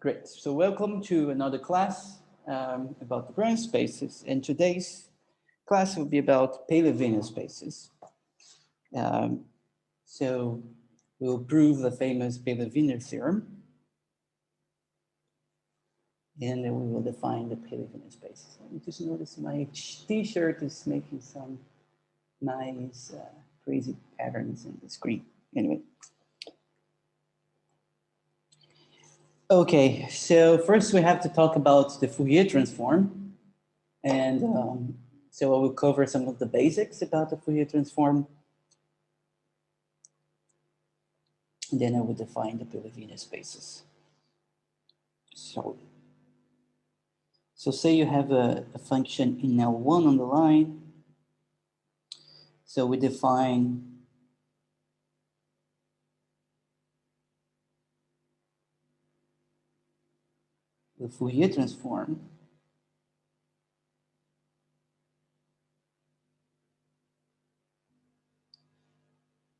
Great. So welcome to another class about the Branches spaces. And today's class will be about Paley-Wiener spaces. So we'll prove the famous Paley-Wiener theorem. And then we will define the Paley-Wiener spaces. I just noticed my t-shirt is making some nice crazy patterns in the screen. Anyway. Okay, so first we have to talk about the Fourier transform. And so I will cover some of the basics about the Fourier transform. And then I will define the Paley-Wiener spaces. So say you have a function in L1 on the line. So we define the Fourier transform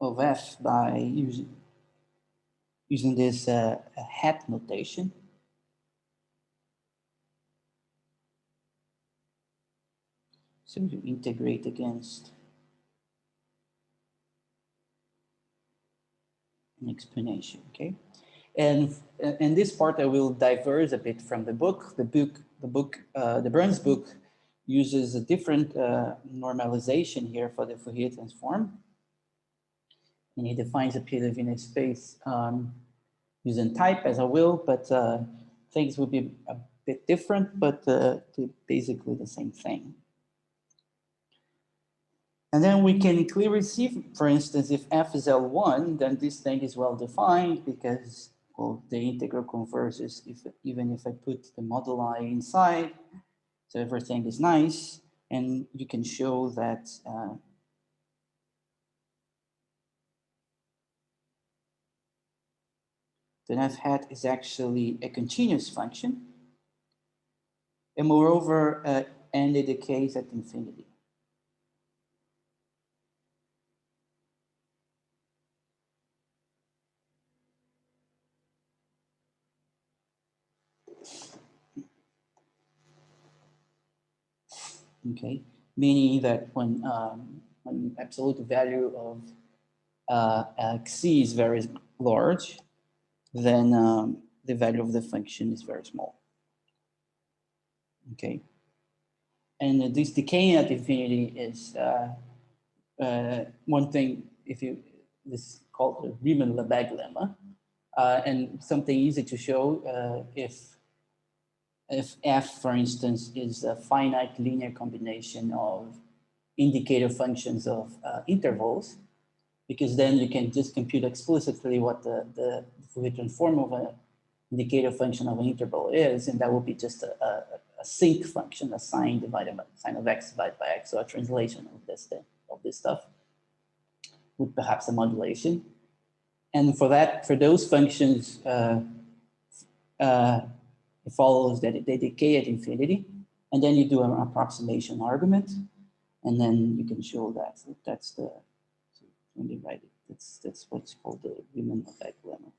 of f by using this hat notation. So you integrate against an explanation, okay? And in this part, I will diverge a bit from the book. The Branges book uses a different normalization here for the Fourier transform. And he defines a Paley-Wiener space using type as I will, but things will be a bit different, but basically the same thing. And then we can clearly see, for instance, if f is L1, then this thing is well defined because, well, the integral converges even if I put the moduli inside. So everything is nice. And you can show that then f hat is actually a continuous function. And moreover, n decays at infinity. Okay, meaning that when absolute value of xc is very large, then the value of the function is very small. Okay, and this decaying at infinity is one thing. This is called the Riemann-Lebesgue lemma, and something easy to show if f, for instance, is a finite linear combination of indicator functions of intervals, because then you can just compute explicitly what the Fourier transform of an indicator function of an interval is, and that will be just a sinc function, a sine divided by sine of x divided by x, so a translation of this thing, of this stuff, with perhaps a modulation. And for those functions, it follows that they decay at infinity, and then you do an approximation argument, and then you can show that. So that's the, so when you write it, that's what's called the Riemann-Lebesgue lemma.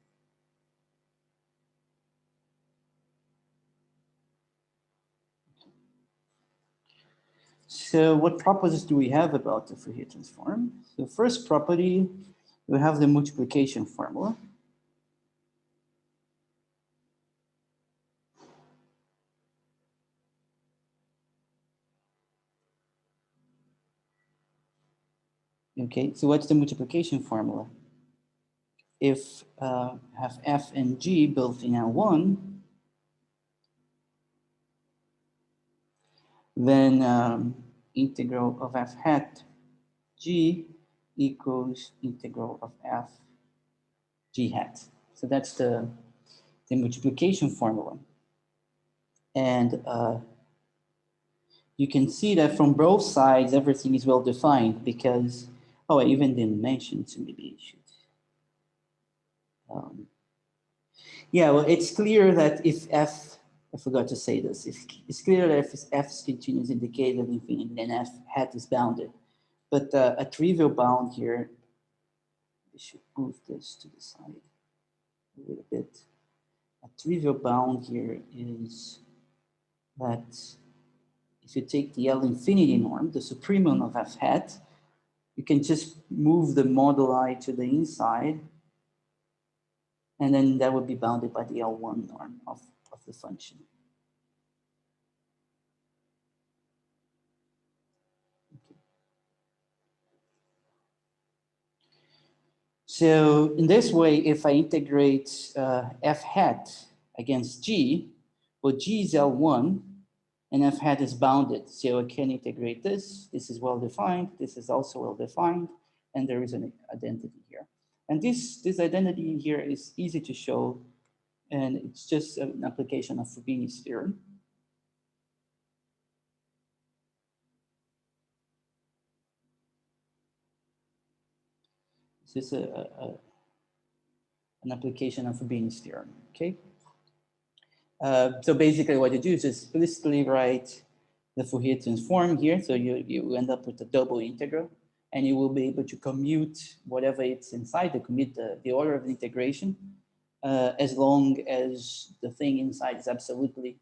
So what properties do we have about the Fourier transform? The first property, we have the multiplication formula. Okay, so what's the multiplication formula? If have f and g built in L1, then integral of f hat g equals integral of f g hat. So that's the multiplication formula. And you can see that from both sides, everything is well defined because, oh, I even didn't mention, so maybe I should. Yeah, well, it's clear that if f, I forgot to say this, it's clear that if f is continuous indicated at infinity, then f hat is bounded. But a trivial bound here, we should move this to the side a little bit. A trivial bound here is that if you take the L infinity norm, the supremum of f hat, you can just move the moduli to the inside, and then that would be bounded by the L1 norm of the function. Okay. So in this way, if I integrate f hat against g, well, g is L1, and f hat is bounded. So I can integrate this. This is well defined. This is also well defined, and there is an identity here. And this identity here is easy to show, and it's just an application of Fubini's theorem. This is an application of Fubini's theorem. Okay. So basically, what you do is just explicitly write the Fourier transform here. So you end up with a double integral, and you will be able to commute whatever it's inside, to commute the order of the integration, as long as the thing inside is absolutely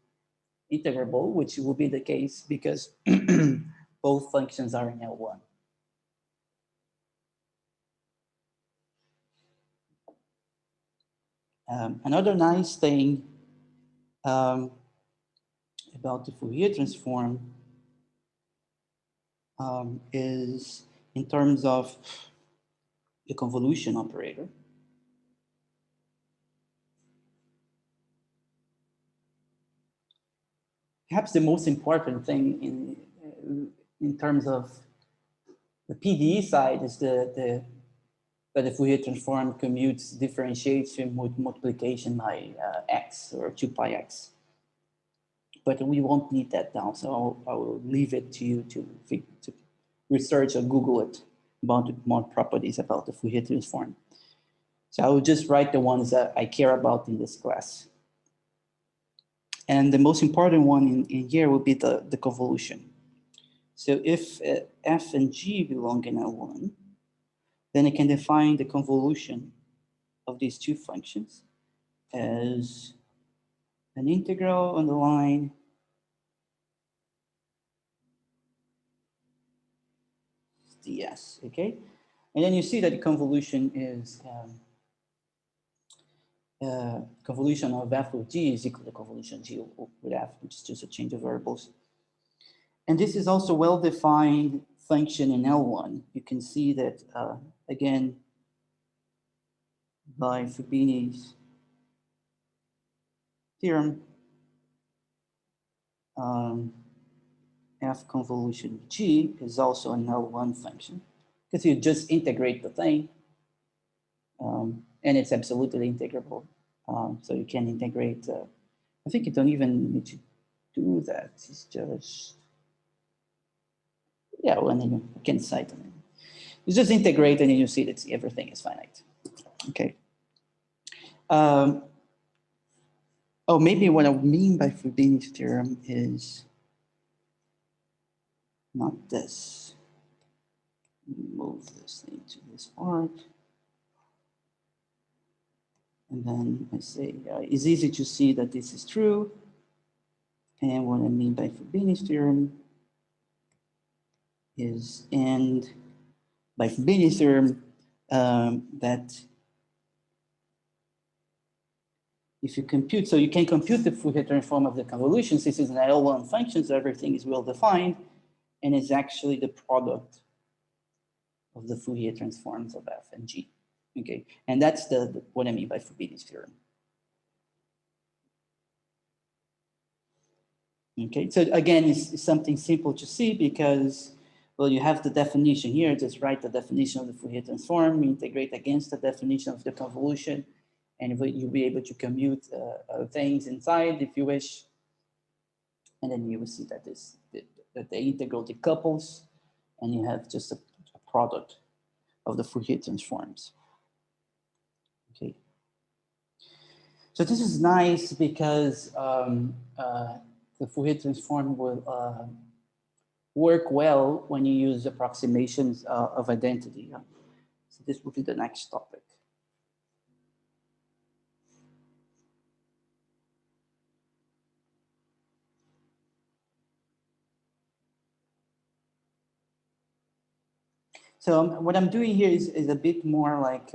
integrable, which will be the case because both functions are in L1. Another nice thing about the Fourier transform is in terms of the convolution operator. Perhaps the most important thing in terms of the PDE side is that the Fourier transform commutes differentiation with multiplication by x or 2 pi x. But we won't need that now, so I will leave it to you to research or Google it about more properties about the Fourier transform. So I will just write the ones that I care about in this class. And the most important one in here will be the convolution. So if f and g belong in L1, then I can define the convolution of these two functions as an integral on the line ds, okay? And then you see that the convolution is convolution of f with g is equal to convolution g with f, which is just a change of variables. And this is also well-defined function in L1. You can see that, again, by Fubini's theorem, f convolution g is also an L1 function because you just integrate the thing, and it's absolutely integrable. So you can integrate, I think you don't even need to do that. It's just, yeah, well, you can cite them. You just integrate and you see that everything is finite. Okay. Oh, maybe what I mean by Fubini's theorem is not this. Move this thing to this part. And then I say, it's easy to see that this is true. And what I mean by Fubini's theorem is, and by Fubini's theorem, that if you compute, so you can compute the Fourier transform of the convolutions. This is an L1 function, so everything is well defined, and it's actually the product of the Fourier transforms of f and g. Okay, and that's what I mean by Fubini's theorem. Okay, so again, it's something simple to see because, well, you have the definition here. Just write the definition of the Fourier transform, integrate against the definition of the convolution, and you'll be able to commute things inside if you wish. And then you will see that that the integral decouples, and you have just a product of the Fourier transforms. Okay. So this is nice because the Fourier transform will work well when you use approximations of identity. So this will be the next topic. So what I'm doing here is a bit more like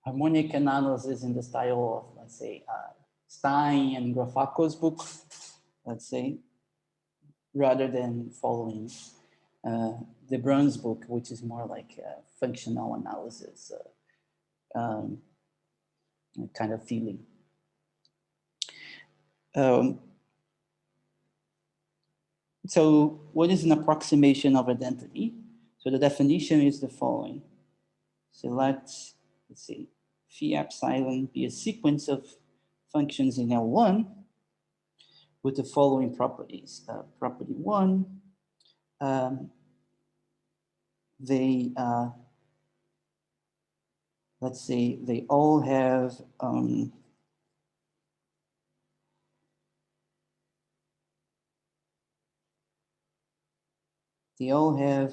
harmonic analysis in the style of, let's say, Stein and Grafako's book, let's say, rather than following the Branges book, which is more like functional analysis kind of feeling. So what is an approximation of identity? So the definition is the following. So let's see, phi epsilon be a sequence of functions in L1 with the following properties. Property 1, let's say they all have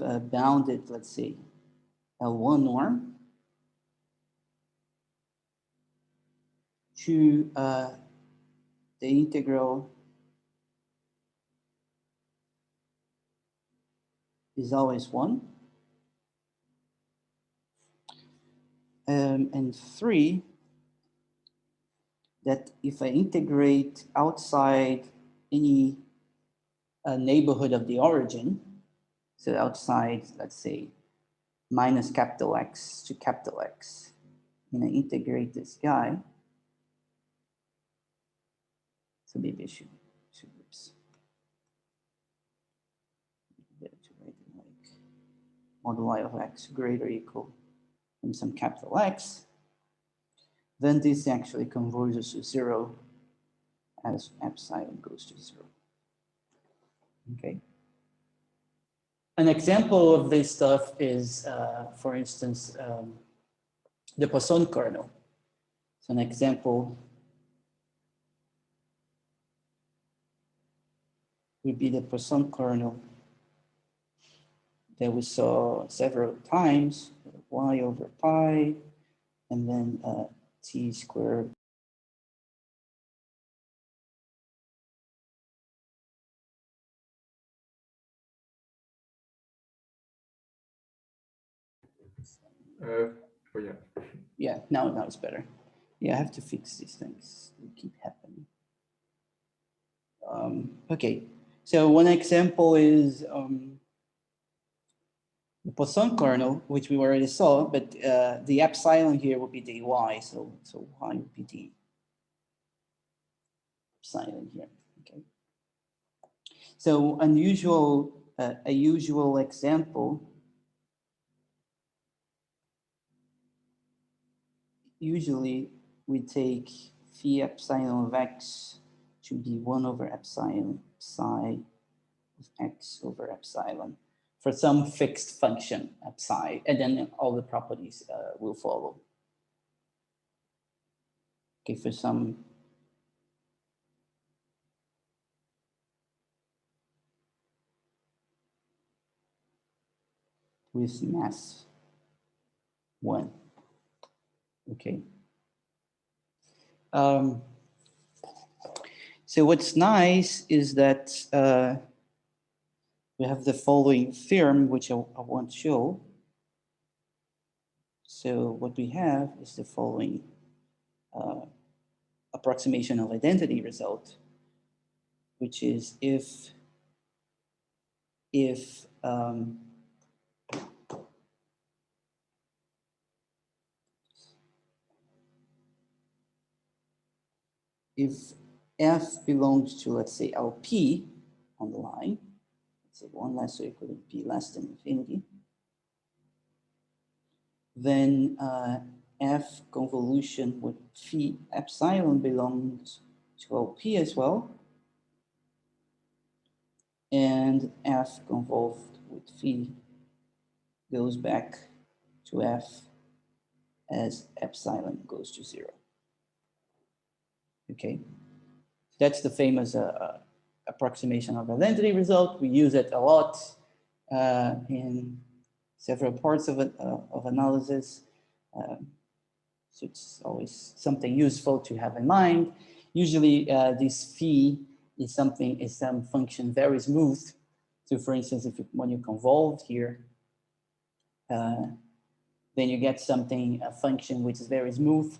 a bounded, let's say, L1 norm to the integral is always 1. And 3, that if I integrate outside any neighborhood of the origin, so outside, let's say, minus capital X to capital X, and I integrate this guy, so maybe I should oops. To write it like moduli of X greater or equal and some capital X, then this actually converges to 0 as epsilon goes to 0. Okay. An example of this stuff is, for instance, the Poisson kernel. So an example would be the Poisson kernel that we saw several times, y over pi, and then t squared. Oh yeah. Yeah, now it's better. Yeah, I have to fix these things. They keep happening. Okay, so one example is the Poisson kernel, which we already saw, but the epsilon here would be the y, so y would be the epsilon here. Okay. So a usual example. Usually we take phi epsilon of x to be 1 over epsilon psi of x over epsilon for some fixed function psi, and then all the properties will follow. Okay, for some with mass 1. Okay. So what's nice is that we have the following theorem, which I want to show. So what we have is the following approximation of identity result, which is if f belongs to, let's say, LP on the line, let's say 1 less or equal to p less than infinity, then f convolution with phi epsilon belongs to LP as well, and f convolved with phi goes back to f as epsilon goes to 0. Okay, that's the famous approximation of identity result. We use it a lot in several parts of analysis. So it's always something useful to have in mind. Usually this phi is some function very smooth. So for instance, when you convolve here, then you get something, a function which is very smooth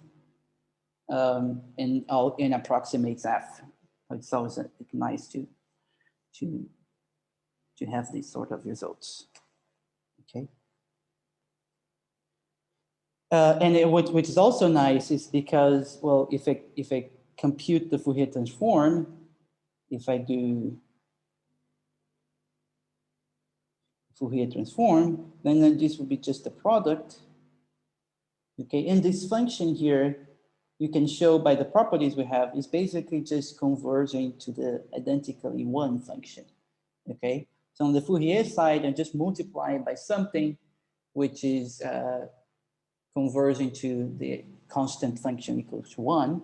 and approximates f. It's always nice to have these sort of results. Okay. Which is also nice is because, well, if I compute the Fourier transform, if I do Fourier transform, then this would be just a product. Okay, and this function here, you can show by the properties we have, is basically just converging to the identically one function. Okay, so on the Fourier side, I'm just multiplying by something which is converging to the constant function equals to 1.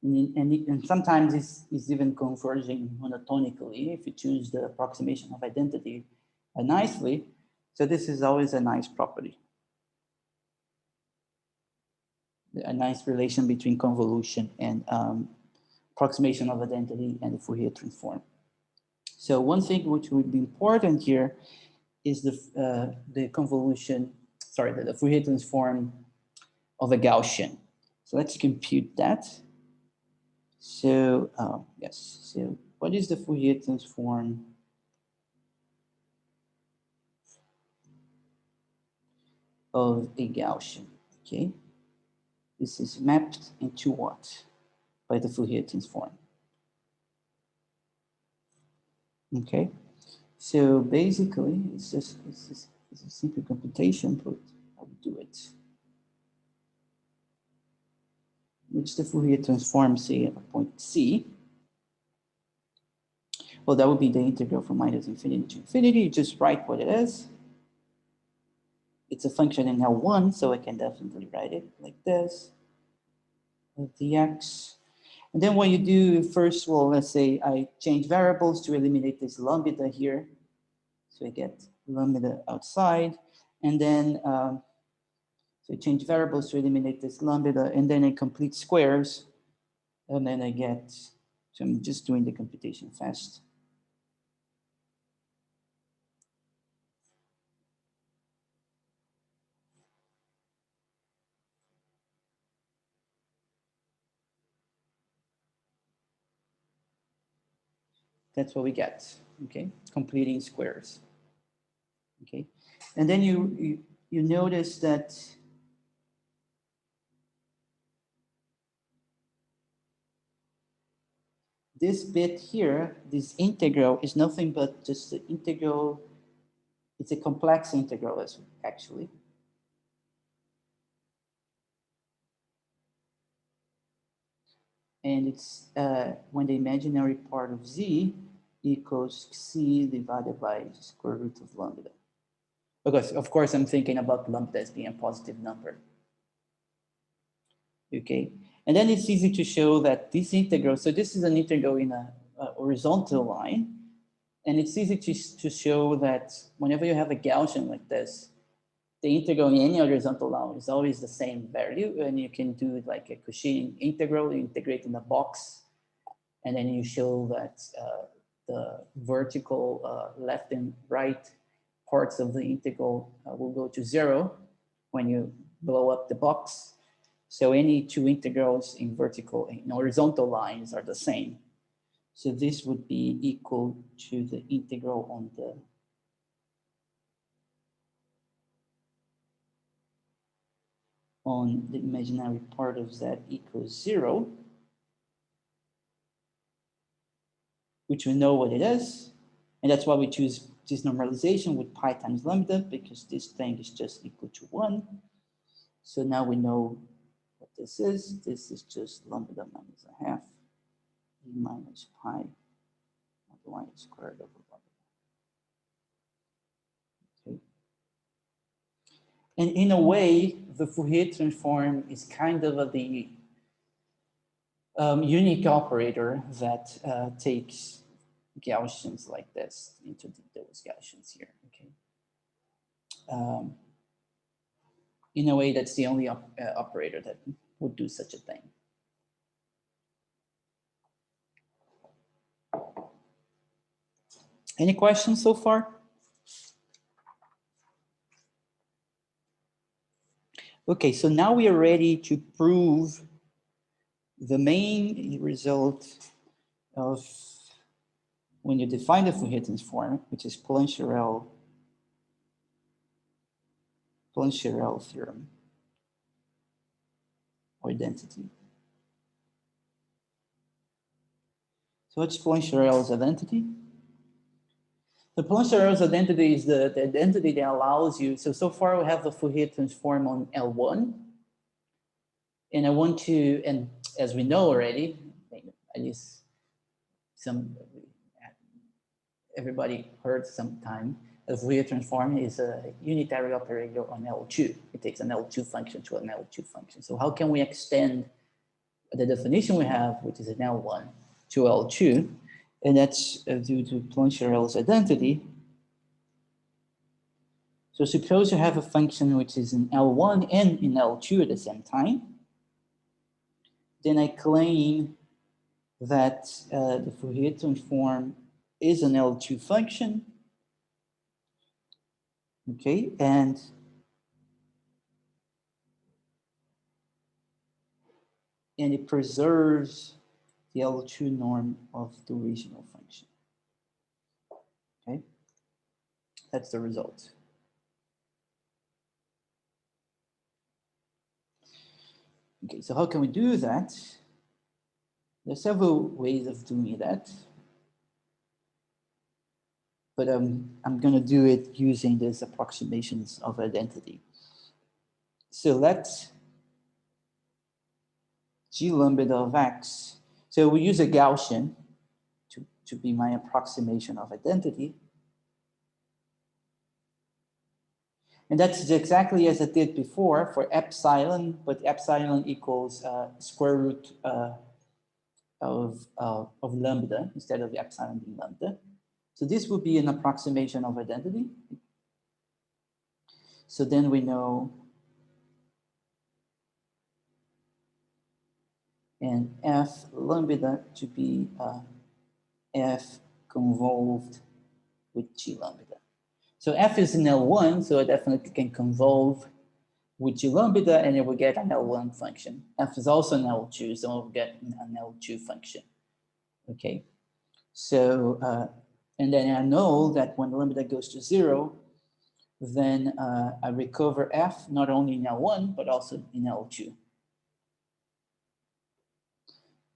And sometimes it's even converging monotonically if you choose the approximation of identity nicely. So this is always a nice property. A nice relation between convolution and approximation of identity and the Fourier transform. So one thing which would be important here is the convolution, sorry, the Fourier transform of a Gaussian. So let's compute that. So yes, so what is the Fourier transform of a Gaussian? Okay, this is mapped into what by the Fourier transform? Okay, so basically it's a simple computation, but I'll do it. Which the Fourier transform, say, at a point C. Well, that would be the integral from minus infinity to infinity. You just write what it is. It's a function in L1, so I can definitely write it like this. Dx. And then what you do first, well, let's say I change variables to eliminate this lambda here. So I get lambda outside. And then, so I change variables to eliminate this lambda, and then I complete squares. And then I get, so I'm just doing the computation fast. That's what we get, okay? Completing squares, okay? And then you notice that this bit here, this integral, is nothing but just the integral. It's a complex integral, actually. And it's when the imaginary part of z equals c divided by square root of lambda. Because, of course, I'm thinking about lambda as being a positive number. Okay, and then it's easy to show that this integral, so this is an integral in a horizontal line, and it's easy to show that whenever you have a Gaussian like this, the integral in any horizontal line is always the same value, and you can do it like a Cauchy integral, you integrate in a box, and then you show that the vertical left and right parts of the integral will go to 0 when you blow up the box. So any two integrals in vertical and horizontal lines are the same. So this would be equal to the integral on the imaginary part of z equals 0, which we know what it is. And that's why we choose this normalization with pi times lambda, because this thing is just equal to 1. So now we know what this is. This is just lambda minus a half e minus pi y squared over lambda. Okay. And in a way, the Fourier transform is kind of the unique operator that takes Gaussians like this into those Gaussians here. Okay. In a way, that's the only operator that would do such a thing. Any questions so far? Okay, so now we are ready to prove the main result of when you define the Fourier transform, which is Plancherel theorem or identity. So what's Plancherel's identity? The Plancherel's identity is the identity that allows you, so far we have the Fourier transform on L1, and I want to, and as we know already, at least everybody heard sometime, a Fourier transform is a unitary operator on L2. It takes an L2 function to an L2 function. So how can we extend the definition we have, which is an L1, to L2? And that's due to Plancherel's identity. So suppose you have a function which is in L1 and in L2 at the same time. Then I claim that the Fourier transform is an L2 function. Okay, and it preserves the L2 norm of the original function. Okay, that's the result. Okay, so how can we do that? There are several ways of doing that, but I'm going to do it using these approximations of identity. So let's G lambda of X. So we use a Gaussian to be my approximation of identity. And that's exactly as I did before for epsilon, but epsilon equals square root of lambda instead of epsilon being lambda. So this would be an approximation of identity. So then we know and f lambda to be f convolved with G lambda. So f is in L1, so I definitely can convolve with G lambda and it will get an L1 function. F is also an L2, so we'll get an L2 function. Okay, so and then I know that when lambda goes to 0, then I recover f not only in L1 but also in L2.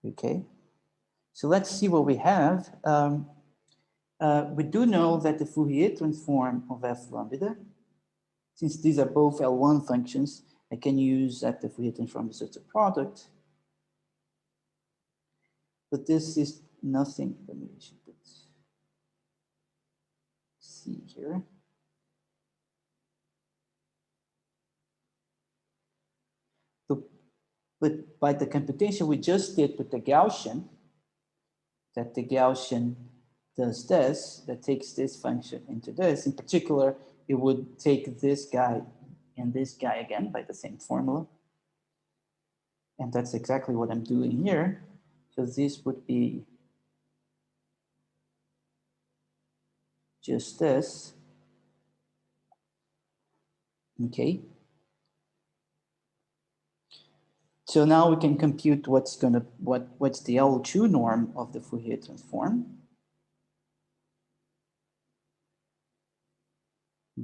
Okay, so let's see what we have. We do know that the Fourier transform of f lambda, since these are both L1 functions, I can use that the Fourier transform is just a product. But this is nothing. Let me see here. But by the computation we just did with the Gaussian, that the Gaussian does this, that takes this function into this. In particular, it would take this guy and this guy again by the same formula. And that's exactly what I'm doing here. So this would be just this. Okay. So now we can compute what's the L2 norm of the Fourier transform.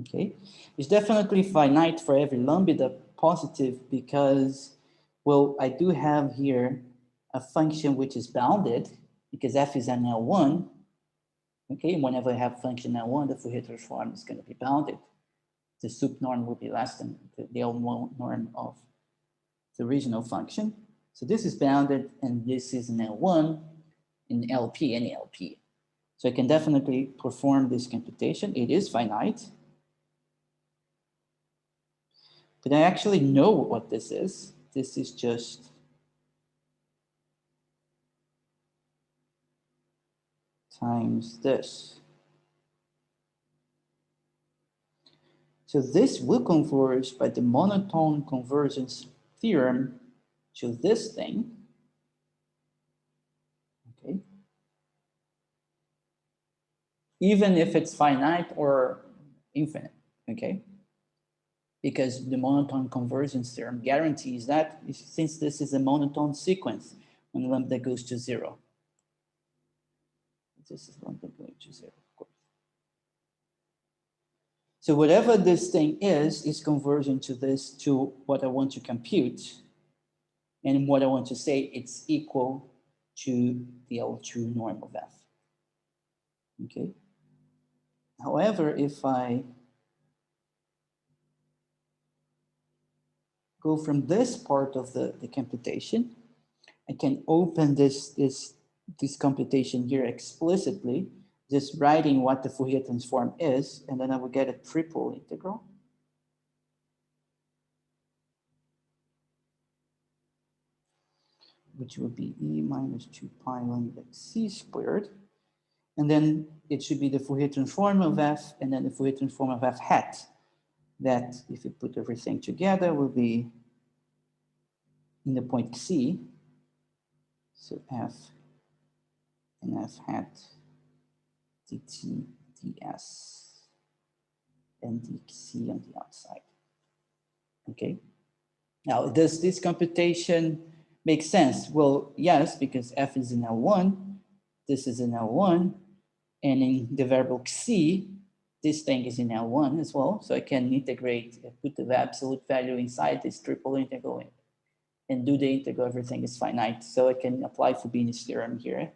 Okay, it's definitely finite for every lambda positive because, well, I do have here a function which is bounded because f is an L1. Okay, and whenever I have function L1, the Fourier transform is going to be bounded. The sup norm will be less than the L1 norm of the original function. So this is bounded and this is an L1 in LP, any LP. So I can definitely perform this computation. It is finite. But I actually know what this is. This is just times this. So this will converge by the monotone convergence theorem to this thing. Okay. Even if it's finite or infinite, okay? because the monotone convergence theorem guarantees that since this is a monotone sequence when lambda goes to 0. This is lambda going to 0, of course. So whatever this thing is convergent to this, to what I want to compute. And what I want to say, it's equal to the L2 norm of F. Okay. However, if I go from this part of the computation, I can open this computation here explicitly, just writing what the Fourier transform is, and then I will get a triple integral. Which would be e minus 2 pi lambda c squared. And then it should be the Fourier transform of f, and then the Fourier transform of f hat. That, if you put everything together, will be in the point c. So f and f hat dt ds and dc on the outside. Okay. Now, does this computation make sense? Well, yes, because f is in L1, this is in L1, and in the variable c, this thing is in L1 as well. So I can integrate, put the absolute value inside this triple integral and do the integral, everything is finite. So I can apply Fubini's theorem here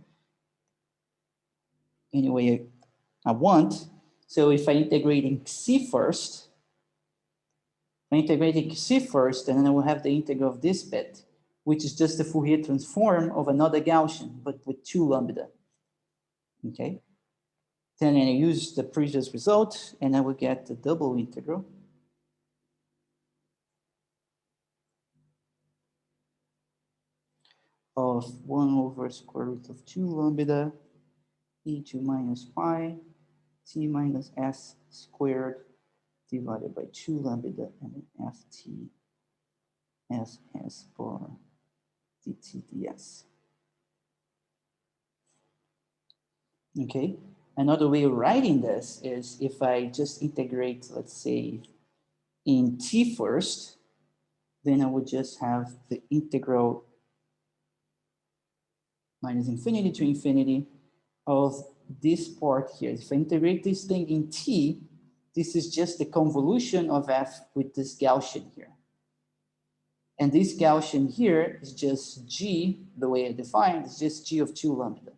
any way I want. So if I integrating c first, I'm integrating c first, and then I will have the integral of this bit, which is just the Fourier transform of another Gaussian, but with 2 lambda. Okay. Then I use the previous result, and I will get the double integral of 1 over square root of 2 lambda e2 minus pi t minus s squared divided by 2 lambda and ft s s bar dt ds. Okay, another way of writing this is if I just integrate, let's say, in t first, then I would just have the integral minus infinity to infinity of this part here. If I integrate this thing in t, this is just the convolution of f with this Gaussian here. And this Gaussian here is just g, the way I defined, is just g of 2 lambda.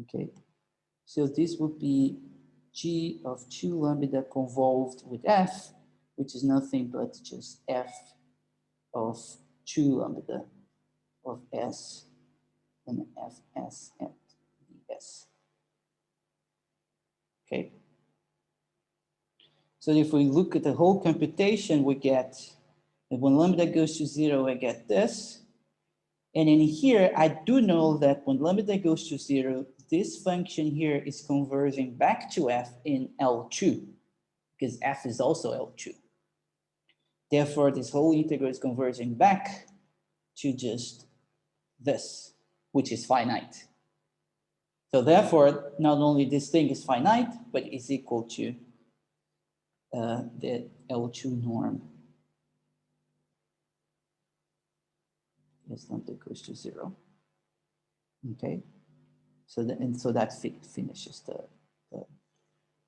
Okay, so this would be g of 2 lambda convolved with f, which is nothing but just f of 2 lambda of s and fs at ds. Okay. So if we look at the whole computation, we get that when lambda goes to 0, I get this. And in here, I do know that when lambda goes to 0, this function here is converging back to f in L2, because f is also L2. Therefore, this whole integral is converging back to just this, which is finite. So therefore, not only this thing is finite, but is equal to the L2 norm as lambda goes to 0. Okay, so that finishes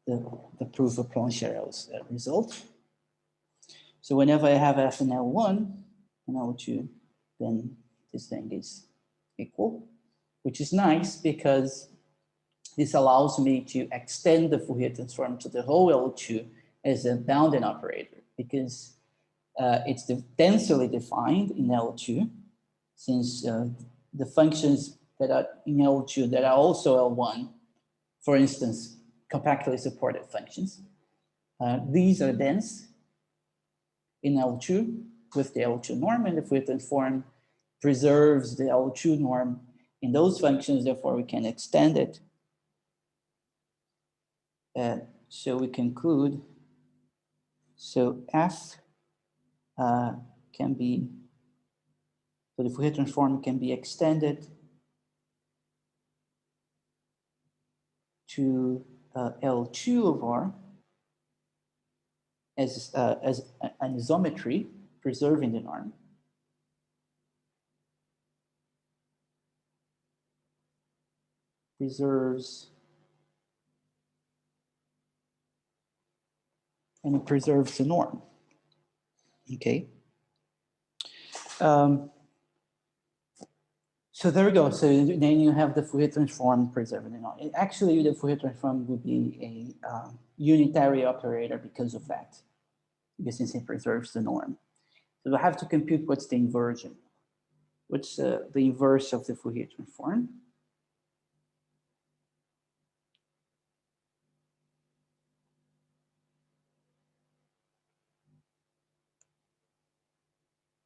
the proof of Plancherel's result. So whenever I have f in L1 and L2, then this thing is equal, which is nice because this allows me to extend the Fourier transform to the whole L2 as a bounding operator, because it's densely defined in L2, since the functions that are in L2 that are also L1, for instance, compactly supported functions, these are dense in L2 with the L2 norm, and the Fourier transform preserves the L2 norm in those functions, therefore we can extend it. So we conclude, so f can be, so the Fourier transform can be extended to L2 of R as an isometry preserving the norm. Preserves and it preserves the norm. Okay. So there we go. So then you have the Fourier transform preserving the norm. Actually, the Fourier transform would be a unitary operator because of that, because since it preserves the norm. So I have to compute what's the inversion. What's the inverse of the Fourier transform?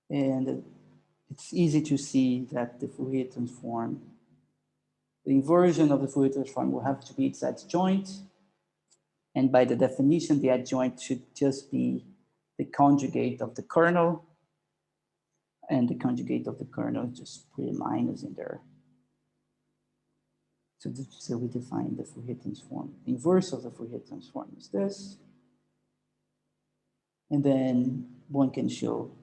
And it's easy to see that the Fourier transform, the inversion of the Fourier transform will have to be its adjoint. And by the definition, the adjoint should just be the conjugate of the kernel. And the conjugate of the kernel, just put a minus in there. So we define the Fourier transform. The inverse of the Fourier transform is this. And then one can show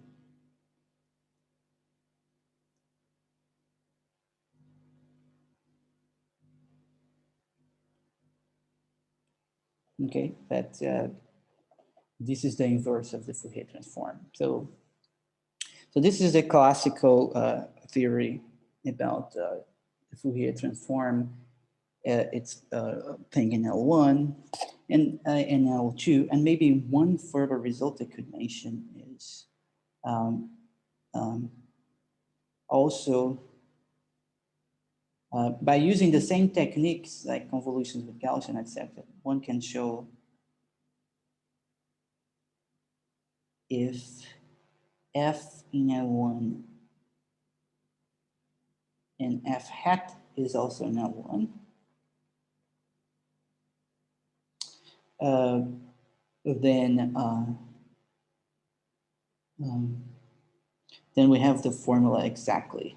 okay, that this is the inverse of the Fourier transform. So this is a classical theory about the Fourier transform. It's thing in L1 and in L2. And maybe one further result I could mention is also by using the same techniques like convolutions with Gaussian, etc., one can show if f in L1 and f hat is also in L1, then we have the formula exactly.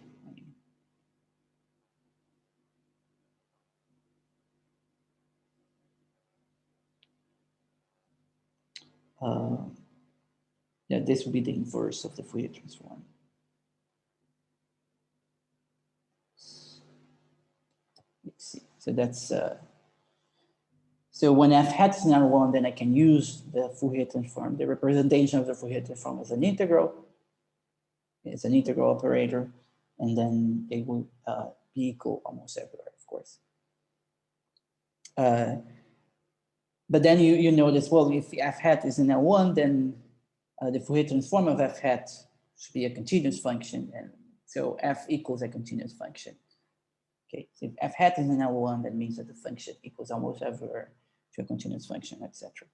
Yeah, this would be the inverse of the Fourier transform. Let's see. So that's so when f hat is not one, then I can use the Fourier transform, the representation of the Fourier transform as an integral. It's an integral operator, and then they will be equal almost everywhere, of course. But then you notice, well, if f hat is in L1, then the Fourier transform of f hat should be a continuous function, and so f equals a continuous function. Okay, so if f hat is in L1, that means that the function equals almost everywhere to a continuous function, etc.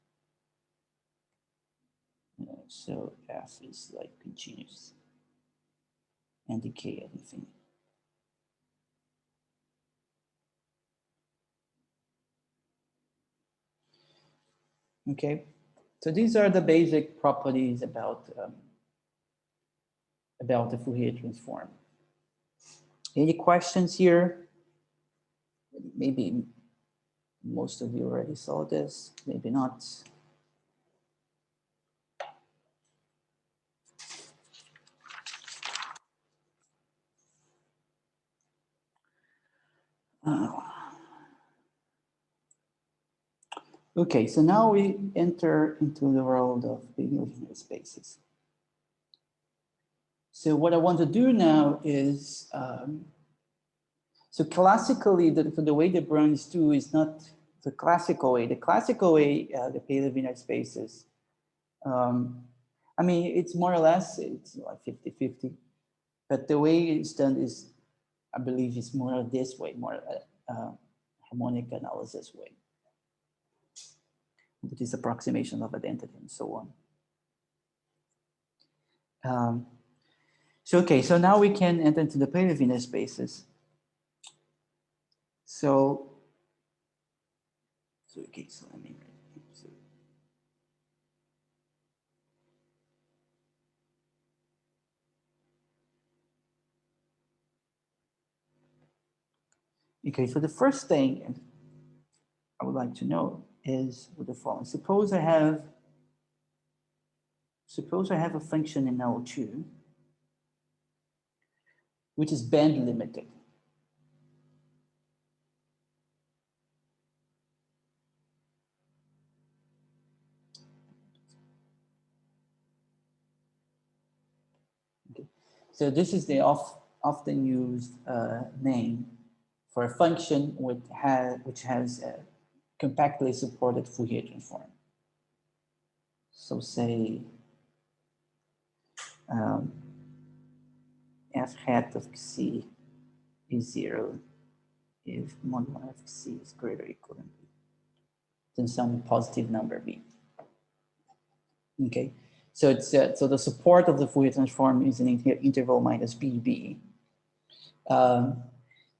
So f is like continuous and decay at infinity. Okay, so these are the basic properties about the Fourier transform. Any questions here? Maybe most of you already saw this, maybe not. Okay, so now we enter into the world of Paley-Wiener spaces. So what I want to do now is, so classically, the way the Branges do is not the classical way. The classical way, the Paley-Wiener spaces, I mean, it's more or less, it's like 50-50. But the way it's done is, I believe it's more this way, more harmonic analysis way. With this approximation of identity and so on. So, okay, so now we can enter into the Paley-Wiener spaces. So okay, so let me okay, so the first thing I would like to know is with the following. Suppose I have suppose I have a function in L2, which is band limited. Okay. So this is the often used name for a function which has a compactly supported Fourier transform. So say f hat of c is 0 if mod 1 of c is greater or equal than some positive number b. Okay, so it's so the support of the Fourier transform is an interval minus bb.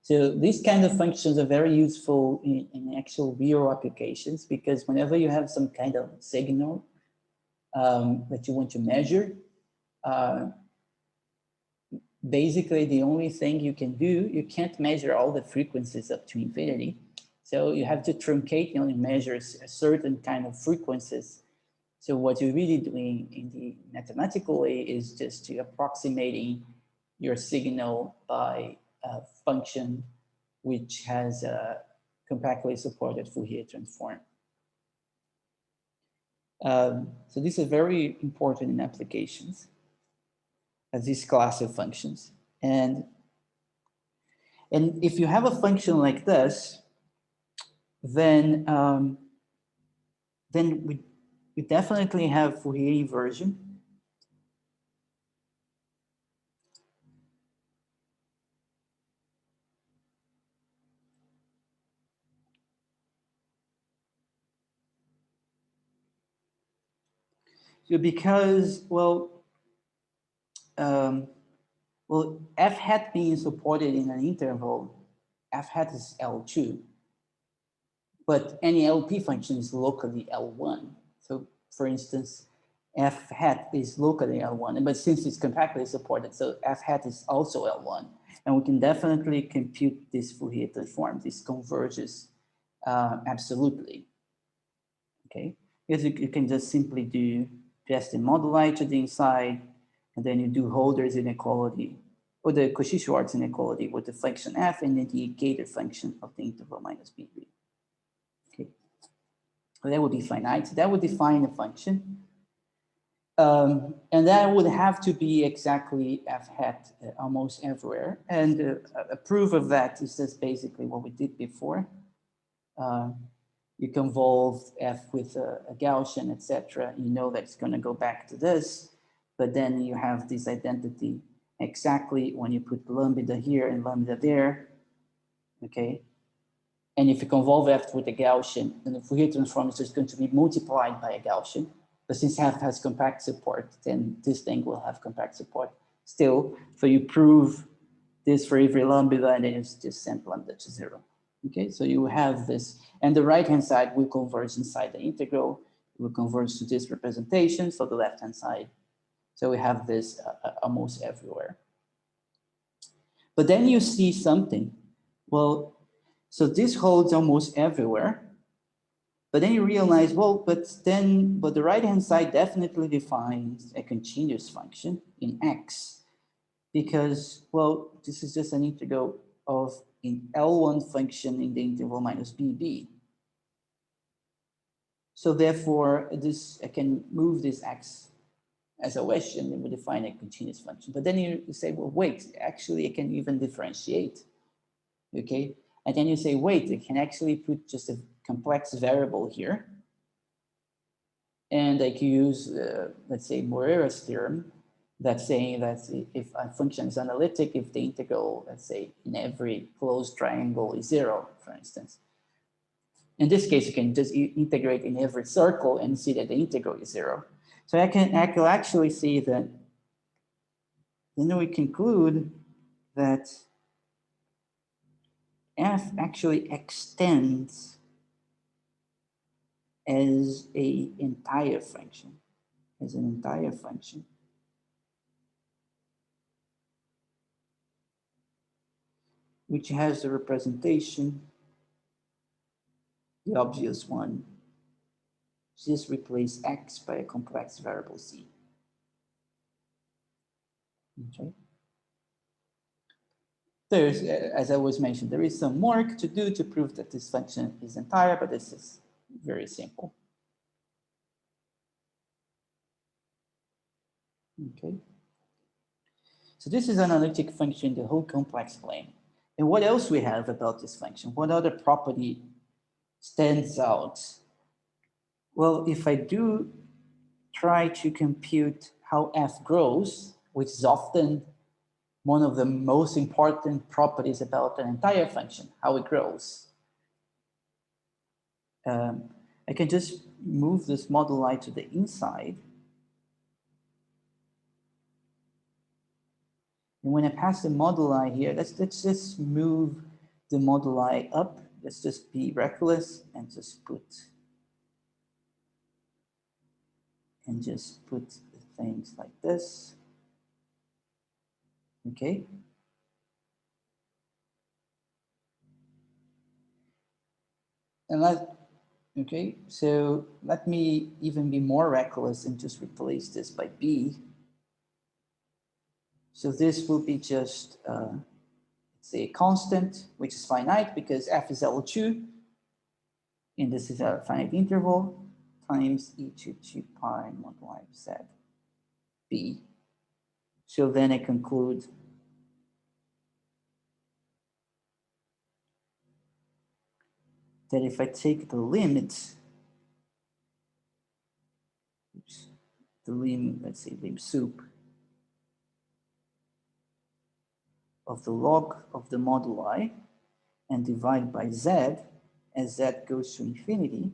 So these kind of functions are very useful in actual real applications, because whenever you have some kind of signal that you want to measure, basically the only thing you can do, you can't measure all the frequencies up to infinity. So you have to truncate, you only measure a certain kind of frequencies. So what you're really doing in the mathematical way is just to approximating your signal by a function which has a compactly supported Fourier transform. So these are very important in applications as this class of functions. And if you have a function like this, then we definitely have Fourier inversion. So because, well, f hat being supported in an interval, f hat is L2, but any LP function is locally L1. So for instance, f hat is locally L1, but since it's compactly supported, so f hat is also L1. And we can definitely compute this Fourier transform. This converges absolutely, okay? Because you can just simply do just the moduli to the inside, and then you do Holder's inequality, or the Cauchy-Schwarz inequality with the function f and then the Gator function of the interval minus bb. Okay, so that would be finite. So that would define a function. And that would have to be exactly f hat almost everywhere. And a proof of that is just basically what we did before. You convolve f with a Gaussian, etc. You know that it's going to go back to this, but then you have this identity exactly when you put lambda here and lambda there, okay? And if you convolve f with a Gaussian, then the Fourier transform is just going to be multiplied by a Gaussian. But since f has compact support, then this thing will have compact support still. So you prove this for every lambda, and then you just send lambda to 0. Okay, so you have this, and the right-hand side will converge inside the integral. It will converge to this representation, so the left-hand side. So we have this almost everywhere. But then you see something. Well, so this holds almost everywhere. But then you realize, well, but the right-hand side definitely defines a continuous function in X, because, well, this is just an integral of an L1 function in the interval minus bb. So therefore, I can move this X as I wish, and it would define a continuous function. But then you say, well, wait, actually, I can even differentiate, okay? And then you say, wait, I can actually put just a complex variable here. And I can use, let's say, Moreira's theorem, that's saying that if a function is analytic, if the integral, let's say, in every closed triangle is 0, for instance. In this case, you can just integrate in every circle and see that the integral is 0. So I can actually see that, then we conclude that f actually extends as an entire function, which has the representation, the obvious one, just replace x by a complex variable c. Okay. There's, as I was mentioned, there is some work to do to prove that this function is entire, but this is very simple. Okay. So this is an analytic function, the whole complex plane. And what else we have about this function? What other property stands out? Well, if I do try to compute how f grows, which is often one of the most important properties about an entire function, how it grows. I can just move this moduli to the inside. And when I pass the moduli here, let's just move the moduli up. Let's just be reckless and just put things like this. Okay. And okay, so let me even be more reckless and just replace this by b. So this will be just, say, a constant, which is finite because f is L2, and this is a finite interval, times e to 2 pi multiplied z b. So then I conclude that if I take the limit, let's say lim sup of the log of the moduli and divide by z, as z goes to infinity,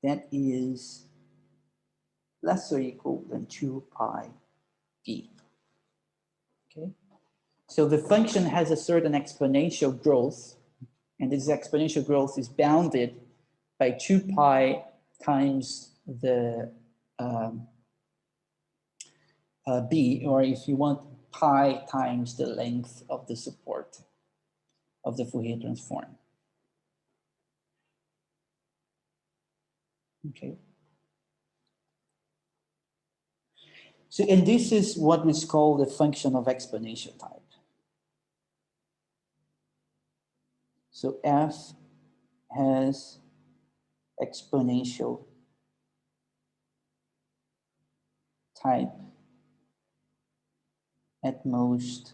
that is less or equal than 2 pi e. Okay, so the function has a certain exponential growth, and this exponential growth is bounded by 2 pi times the b, or if you want, pi times the length of the support of the Fourier transform. Okay. So, and this is what is called the function of exponential type. So f has exponential type at most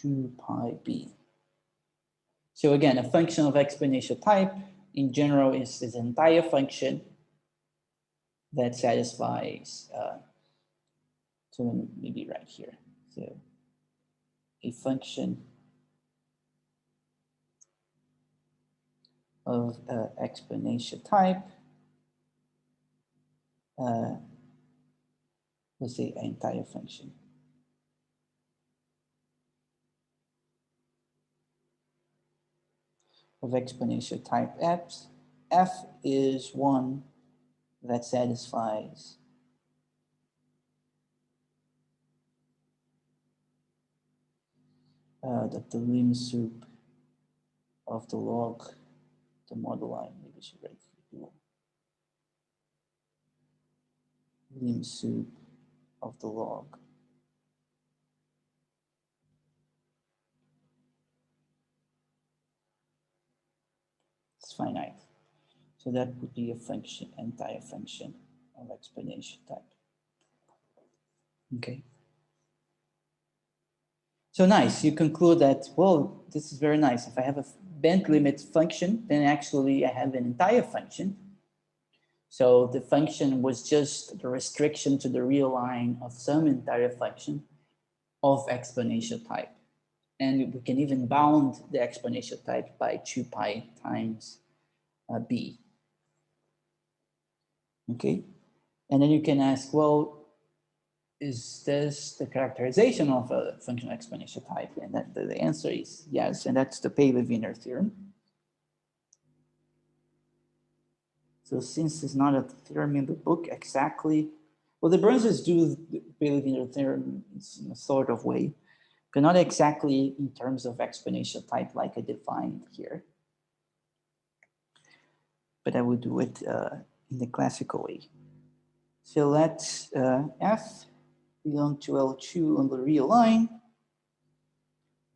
2 pi b. So again, a function of exponential type in general is this entire function that satisfies, so maybe right here. So a function of exponential type, let's say an entire function. Of exponential type f is one that satisfies the lim sup of the log, the moduli, maybe I should write here. Lim sup of the log is finite. So that would be a function, entire function of exponential type. Okay. So nice, you conclude that, well, this is very nice. If I have a band limit function, then actually I have an entire function. So the function was just the restriction to the real line of some entire function of exponential type. And we can even bound the exponential type by 2 pi times b. Okay, and then you can ask, well, is this the characterization of a function of exponential type? And that the answer is yes, and that's the Paley-Wiener theorem. So since it's not a theorem in the book exactly, well, the Branges do the Paley-Wiener theorem in a sort of way, but not exactly in terms of exponential type like I defined here. But I would do it in the classical way. So let's f belong to L2 on the real line,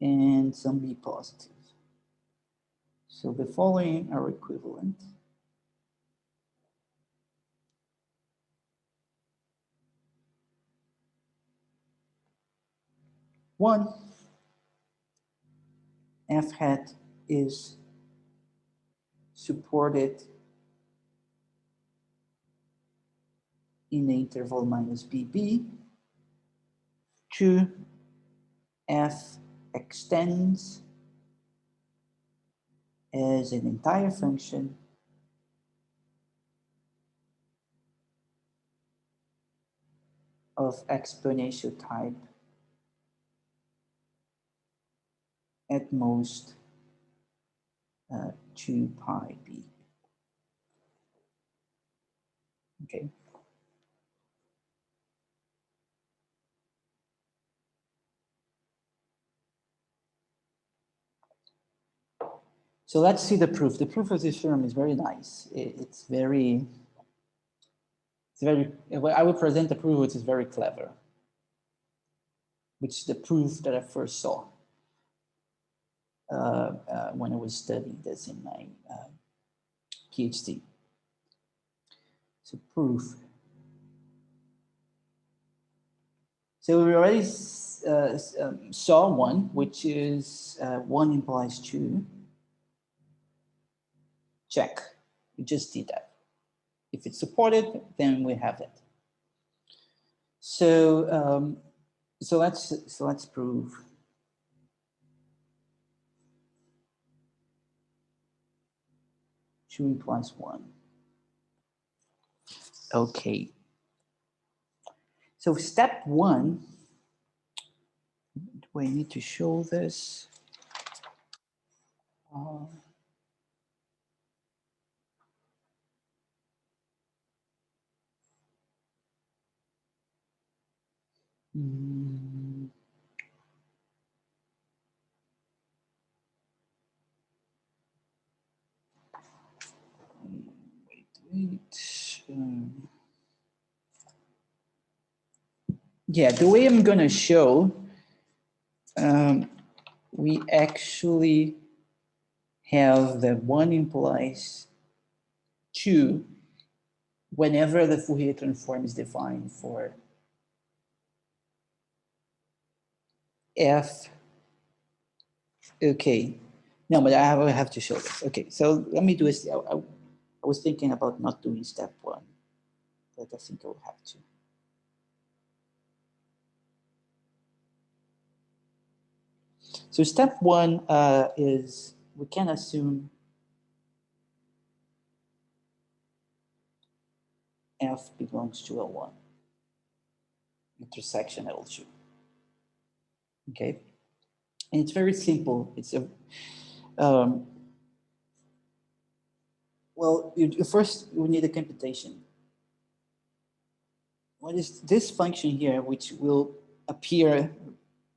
and some B positive. So the following are equivalent. One, F hat is supported in the interval minus BB. Two, F extends as an entire function of exponential type at most 2 pi b. Okay. So let's see the proof. The proof of this theorem is very nice. It's very, I will present the proof which is very clever, which is the proof that I first saw when I was studying this in my PhD. So proof. So we already saw one, which is 1 implies 2. Check. We just did that. If it's supported, then we have it. So so let's prove. Two implies 1. Okay. So step 1. Do I need to show this? Wait. Yeah, the way I'm going to show, we actually have the 1 implies 2 whenever the Fourier transform is defined for F. Okay. No, but I will have to show this. Okay, so let me do this. I was thinking about not doing step 1, but I think I will have to. So step 1 is we can assume F belongs to L1, intersection L2. Okay, and it's very simple. It's a well, first we need a computation. What is this function here, which will appear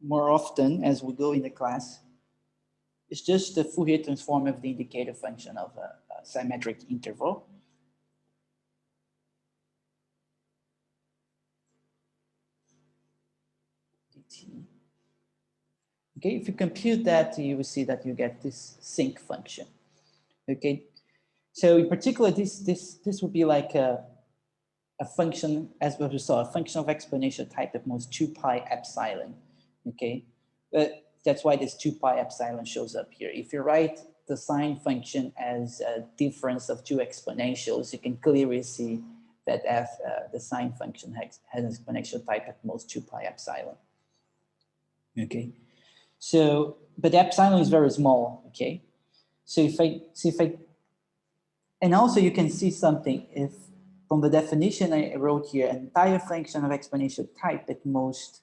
more often as we go in the class? It's just the Fourier transform of the indicator function of a symmetric interval. Dt. Okay, if you compute that, you will see that you get this sinc function. Okay, so in particular, this would be like a function, as we saw, a function of exponential type at most 2 pi epsilon. Okay, but that's why this 2 pi epsilon shows up here. If you write the sine function as a difference of 2 exponentials, you can clearly see that the sine function has an exponential type at most 2 pi epsilon. Okay, so but the epsilon is very small. Okay, so if I and also you can see something if from the definition I wrote here, an entire function of exponential type at most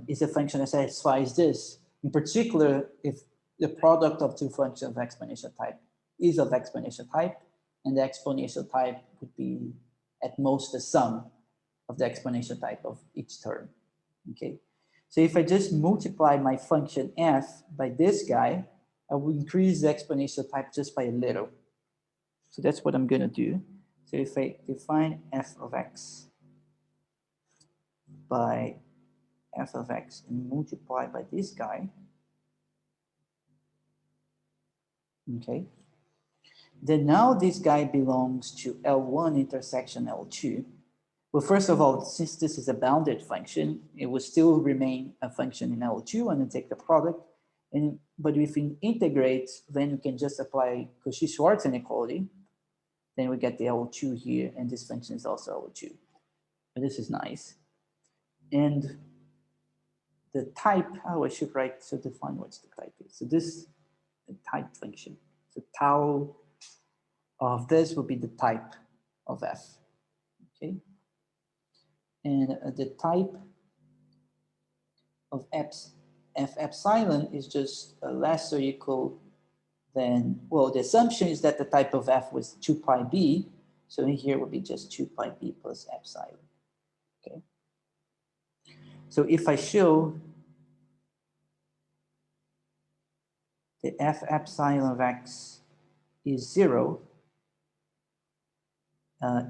is a function that satisfies this. In particular, if the product of two functions of exponential type is of exponential type, and the exponential type would be at most the sum of the exponential type of each term. Okay, so if I just multiply my function f by this guy, I will increase the exponential type just by a little. So that's what I'm going to do. So if I define f of x by f of x and multiply by this guy, okay, then now this guy belongs to L1 intersection L2. Well, first of all, since this is a bounded function, it will still remain a function in L2 and then take the product. But if we integrate, then we can just apply Cauchy-Schwarz inequality. Then we get the L2 here, and this function is also L2. But this is nice. And the type, I should write, so define what the type is. So this the type function. So tau of this will be the type of f, okay? And the type of f epsilon is just less or equal than, well, the assumption is that the type of f was 2 pi b. So in here would be just 2 pi b plus epsilon, okay? So if I show the f epsilon of x is 0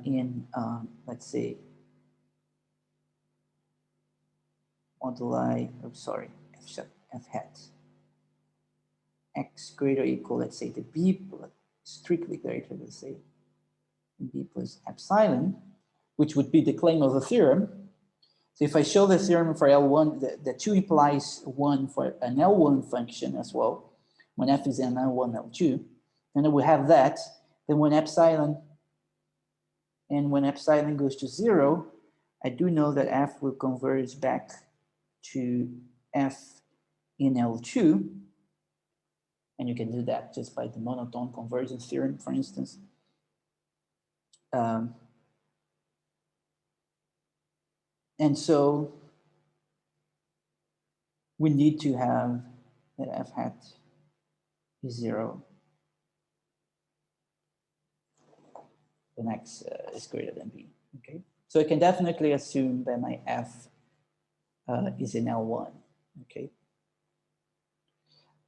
in, let's say, moduli, oh, sorry, f hat, x greater or equal, let's say, to b, strictly greater, let's say, b plus epsilon, which would be the claim of the theorem. So if I show the theorem for L1, the 2 implies 1 for an L1 function as well, when f is in L1, L2, and then we have that, then when epsilon goes to 0, I do know that f will converge back to f in L2, and you can do that just by the monotone convergence theorem, for instance. And so we need to have that f hat is 0 when x is greater than b, okay? So I can definitely assume that my f is in L1, okay?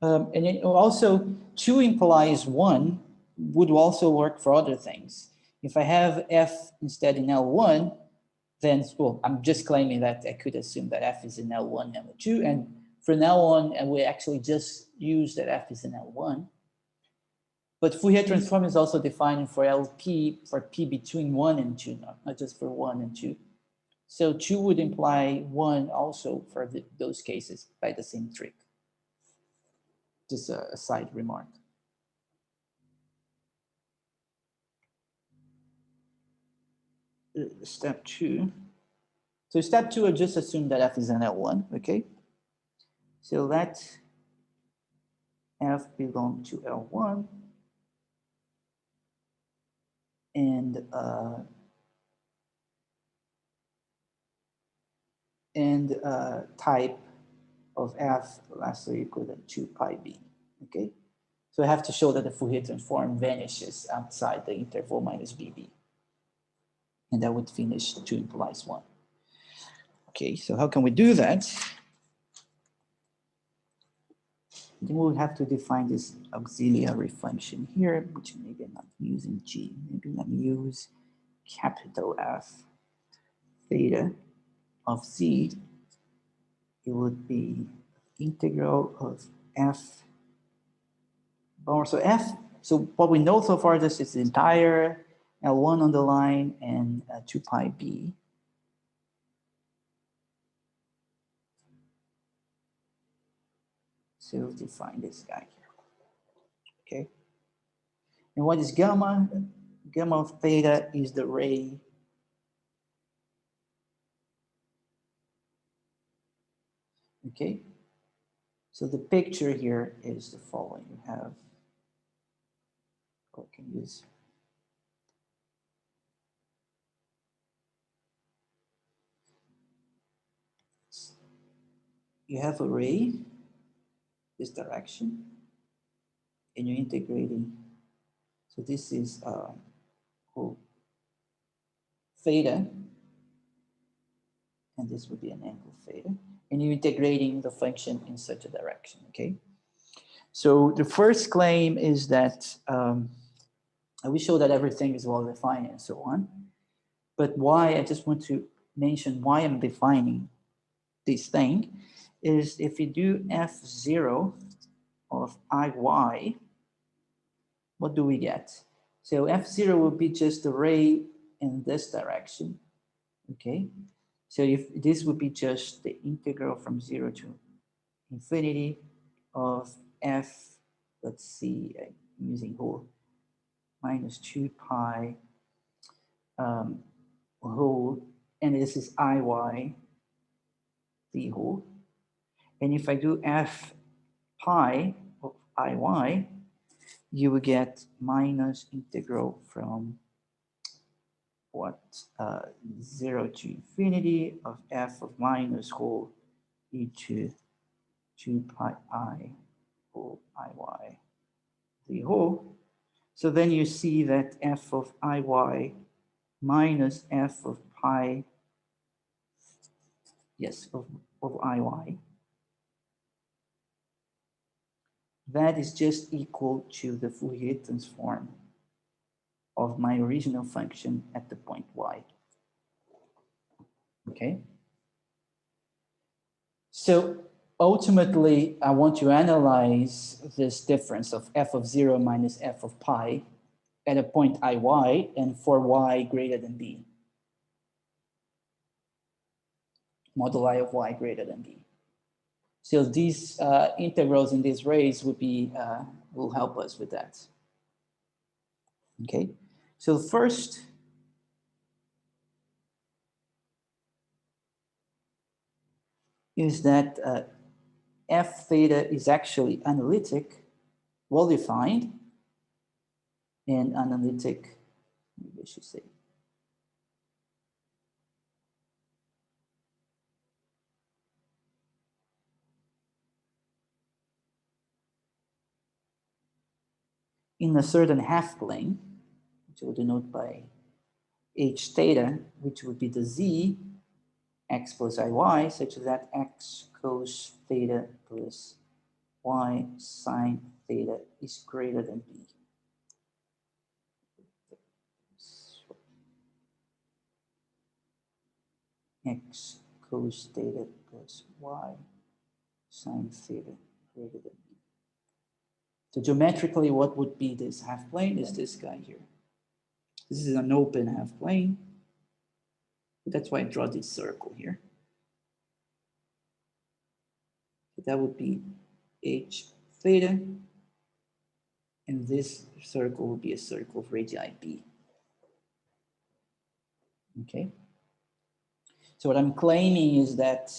And it also 2 implies 1 would also work for other things. If I have f instead in L1, then, well, I'm just claiming that I could assume that f is in L1 and L2, and from now on, and we actually just use that f is in L1. But Fourier transform is also defined for LP, for p between 1 and 2, not just for 1 and 2. So 2 would imply 1 also for those cases by the same trick. Just a side remark. Step 2. So step 2, I just assume that f is in L1, okay? So let f belong to L1, and type of f less or equal than 2 pi b, okay? So I have to show that the Fourier transform vanishes outside the interval minus bb. And that would finish 2 implies 1. Okay, so how can we do that? Then we'll have to define this auxiliary function here, which maybe I'm not using g. Maybe let me use capital F theta of z. It would be integral of f. So f, so what we know so far, this is the entire L1 on the line and 2 pi b. So we'll define this guy here, okay? And what is gamma? Gamma of theta is the ray okay? So the picture here is the following. You have, I can use, you have a ray, this direction, and you're integrating. So this is theta, and this would be an angle theta, and you're integrating the function in such a direction, okay? So the first claim is that we show that everything is well defined and so on. But why? I just want to mention why I'm defining this thing is if you do f0 of iy, what do we get? So f0 will be just the ray in this direction, okay? So if this would be just the integral from 0 to infinity of f, let's see, I'm using whole, minus 2 pi whole, and this is iy, the whole. And if I do f pi of iy, you will get minus integral from what, 0 to infinity of f of minus whole e to 2 pi I whole iy, the whole. So then you see that f of iy minus f of pi, yes, of iy, that is just equal to the Fourier transform of my original function at the point y. Okay? So ultimately, I want to analyze this difference of f of 0 minus f of pi at a point iy and for y greater than b. Moduli of y greater than b. So these integrals in these rays will help us with that. Okay, so first, is that f theta is actually analytic, well-defined, and analytic, maybe I should say. In a certain half plane, which we'll denote by h theta, which would be the z, x plus iy, such that x cos theta plus y sine theta is greater than b. X cos theta plus y sine theta greater than b. So geometrically, what would be this half plane is this guy here. This is an open half plane. That's why I draw this circle here. So that would be h theta, and this circle will be a circle of radii b. Okay. So what I'm claiming is that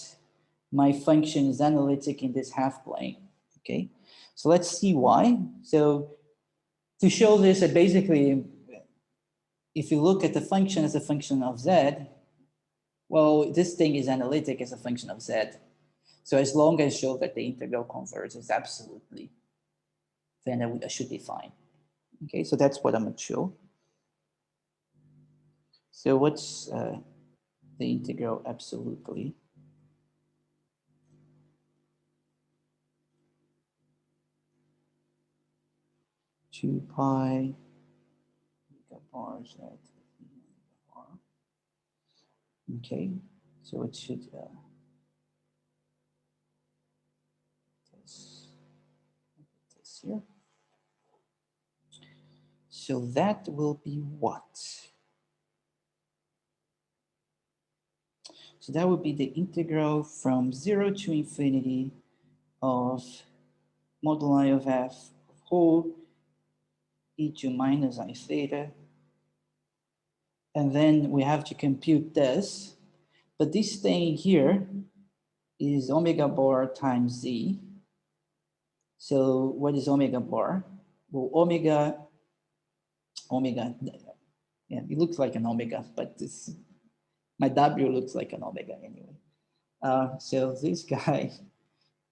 my function is analytic in this half plane. Okay. So let's see why. So to show this, basically, if you look at the function as a function of z, well, this thing is analytic as a function of z. So as long as I show that the integral converges absolutely, then I should be fine. Okay, so that's what I'm going to show. So what's the integral absolutely? Two pi bar z. Okay, so it should this here. So that will be what? So that would be the integral from 0 to infinity of moduli of f whole e to minus I theta. And then we have to compute this. But this thing here is omega bar times z. So what is omega bar? Well, omega, yeah, it looks like an omega, but my W looks like an omega anyway. So this guy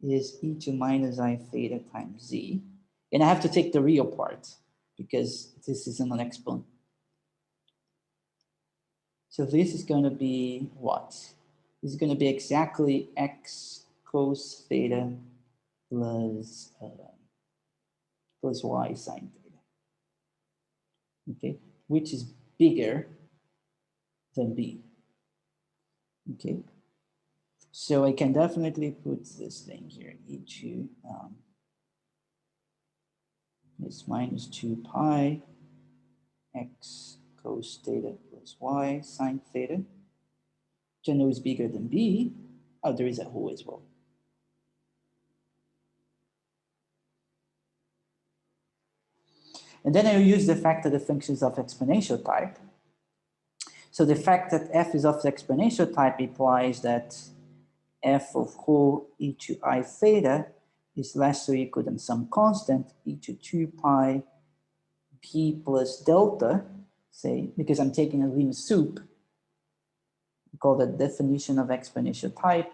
is e to minus I theta times z. And I have to take the real part because this is an exponent. So this is going to be what? This is going to be exactly x cos theta plus y sine theta. Okay, which is bigger than b. Okay. So I can definitely put this thing here, E2 is minus 2 pi x cos theta plus y sine theta, which I know is bigger than b. Oh, there is a whole as well. And then I use the fact that the function is of exponential type. So the fact that f is of the exponential type implies that f of whole e to I theta is less or equal than some constant e to 2 pi p plus delta, say, because I'm taking a lim sup. We call that definition of exponential type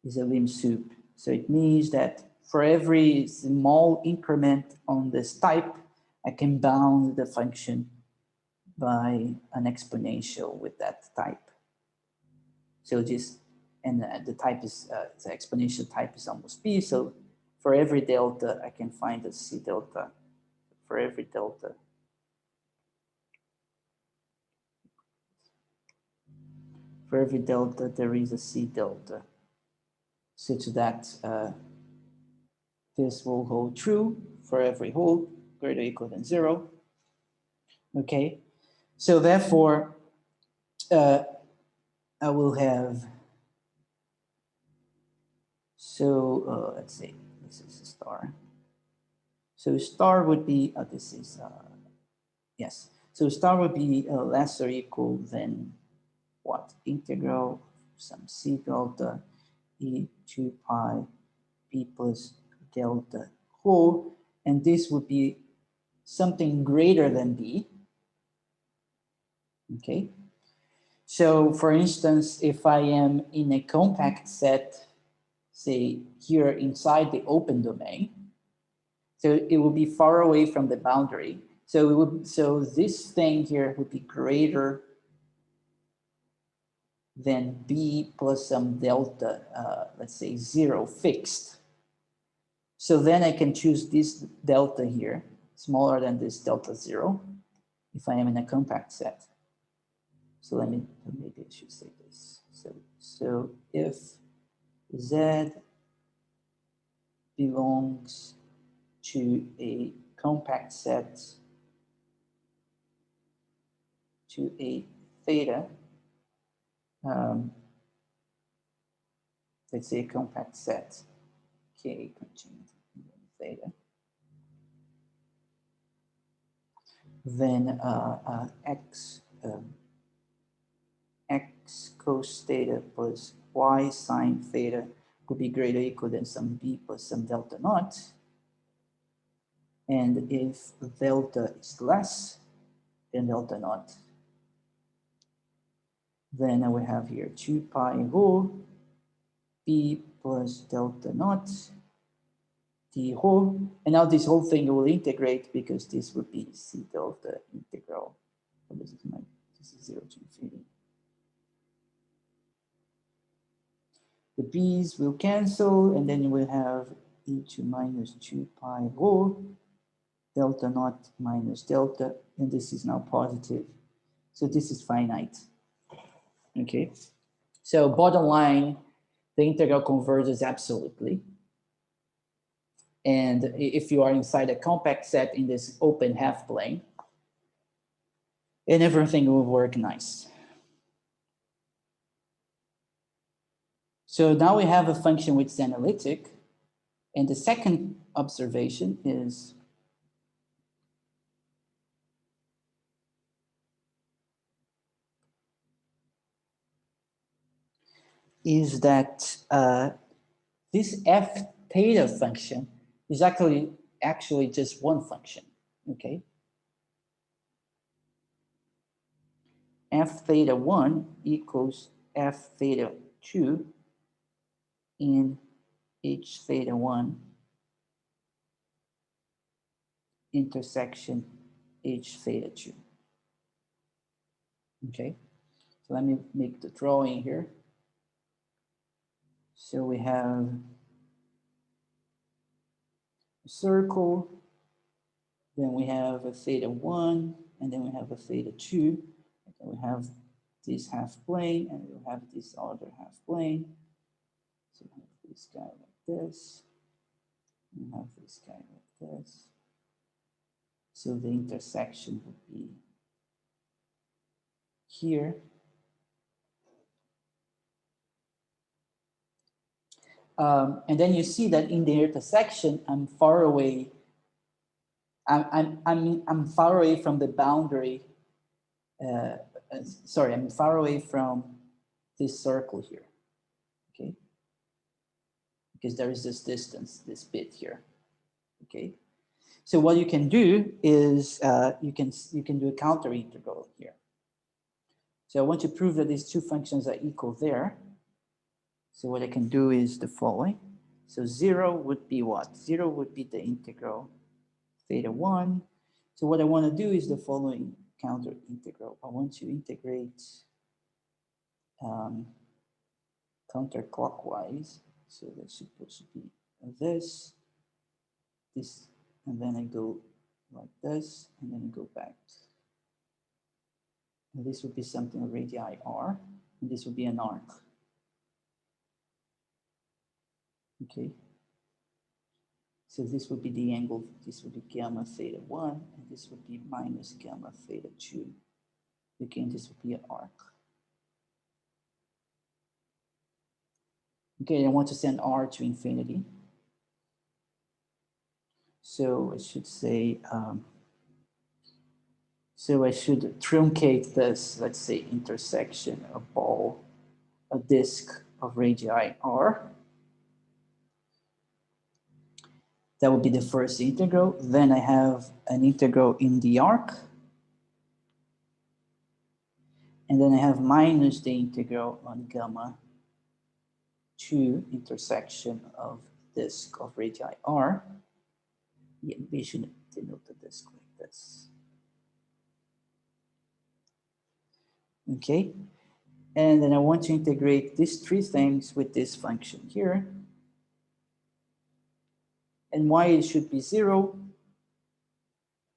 is a lim sup. So it means that for every small increment on this type, I can bound the function by an exponential with that type. So just, and the type is, the exponential type is almost p. So for every delta, I can find a c delta for every delta. For every delta, there is a c delta, such that this will hold true for every whole greater or equal than 0. Okay, so therefore, I will have, so let's see, this is a star. So star would be, this is, yes. So star would be less or equal than what? Integral some c delta e 2 pi p plus delta whole, and this would be something greater than b. Okay. So for instance, if I am in a compact set, say here inside the open domain, so it will be far away from the boundary. So it would, so this thing here would be greater than b plus some delta, let's say 0 fixed. So then I can choose this delta here, smaller than this delta 0, if I am in a compact set. So maybe I should say this. So if Z belongs to a compact set to a theta, let's say a compact set K contains theta, then x cos theta plus y sine theta could be greater or equal than some b plus some delta naught. And if delta is less than delta naught, then I will have here 2 pi whole b plus delta naught d whole. And now this whole thing will integrate because this would be c delta integral. So this is 0 to infinity. The b's will cancel, and then you will have e to minus 2 pi whole delta naught minus delta, and this is now positive. So this is finite. Okay. So bottom line, the integral converges absolutely. And if you are inside a compact set in this open half plane, and everything will work nice. So now we have a function which is analytic. And the second observation is that this f theta function is actually just one function, okay? F theta 1 equals f theta 2 in h theta 1 intersection h theta 2. Okay, so let me make the drawing here. So we have a circle, then we have a theta 1, and then we have a theta 2, and then we have this half plane, and we'll have this other half plane. So we have this guy like this, and have this guy like this. So the intersection would be here. And then you see that in the intersection, I'm far away. I'm far away from the boundary. Sorry, I'm far away from this circle here. Okay, because there is this distance, this bit here. Okay, so what you can do is you can do a counter integral here. So I want to prove that these two functions are equal there. So what I can do is the following. So 0 would be what? 0 would be the integral theta 1. So what I want to do is the following counter integral. I want to integrate counterclockwise. So that's supposed to be this, and then I go like this, and then I go back. And this would be something of radii r, and this would be an arc. Okay. So this would be the angle, this would be gamma theta 1, and this would be minus gamma theta 2. Again, this would be an arc. Okay, I want to send r to infinity. So I should say, so I should truncate this, let's say, intersection, a ball, a disk of radii r. That would be the first integral. Then I have an integral in the arc. And then I have minus the integral on gamma 2 intersection of disk of radii r. Yeah, we should denote the disk like this. Okay. And then I want to integrate these three things with this function here. And why it should be 0?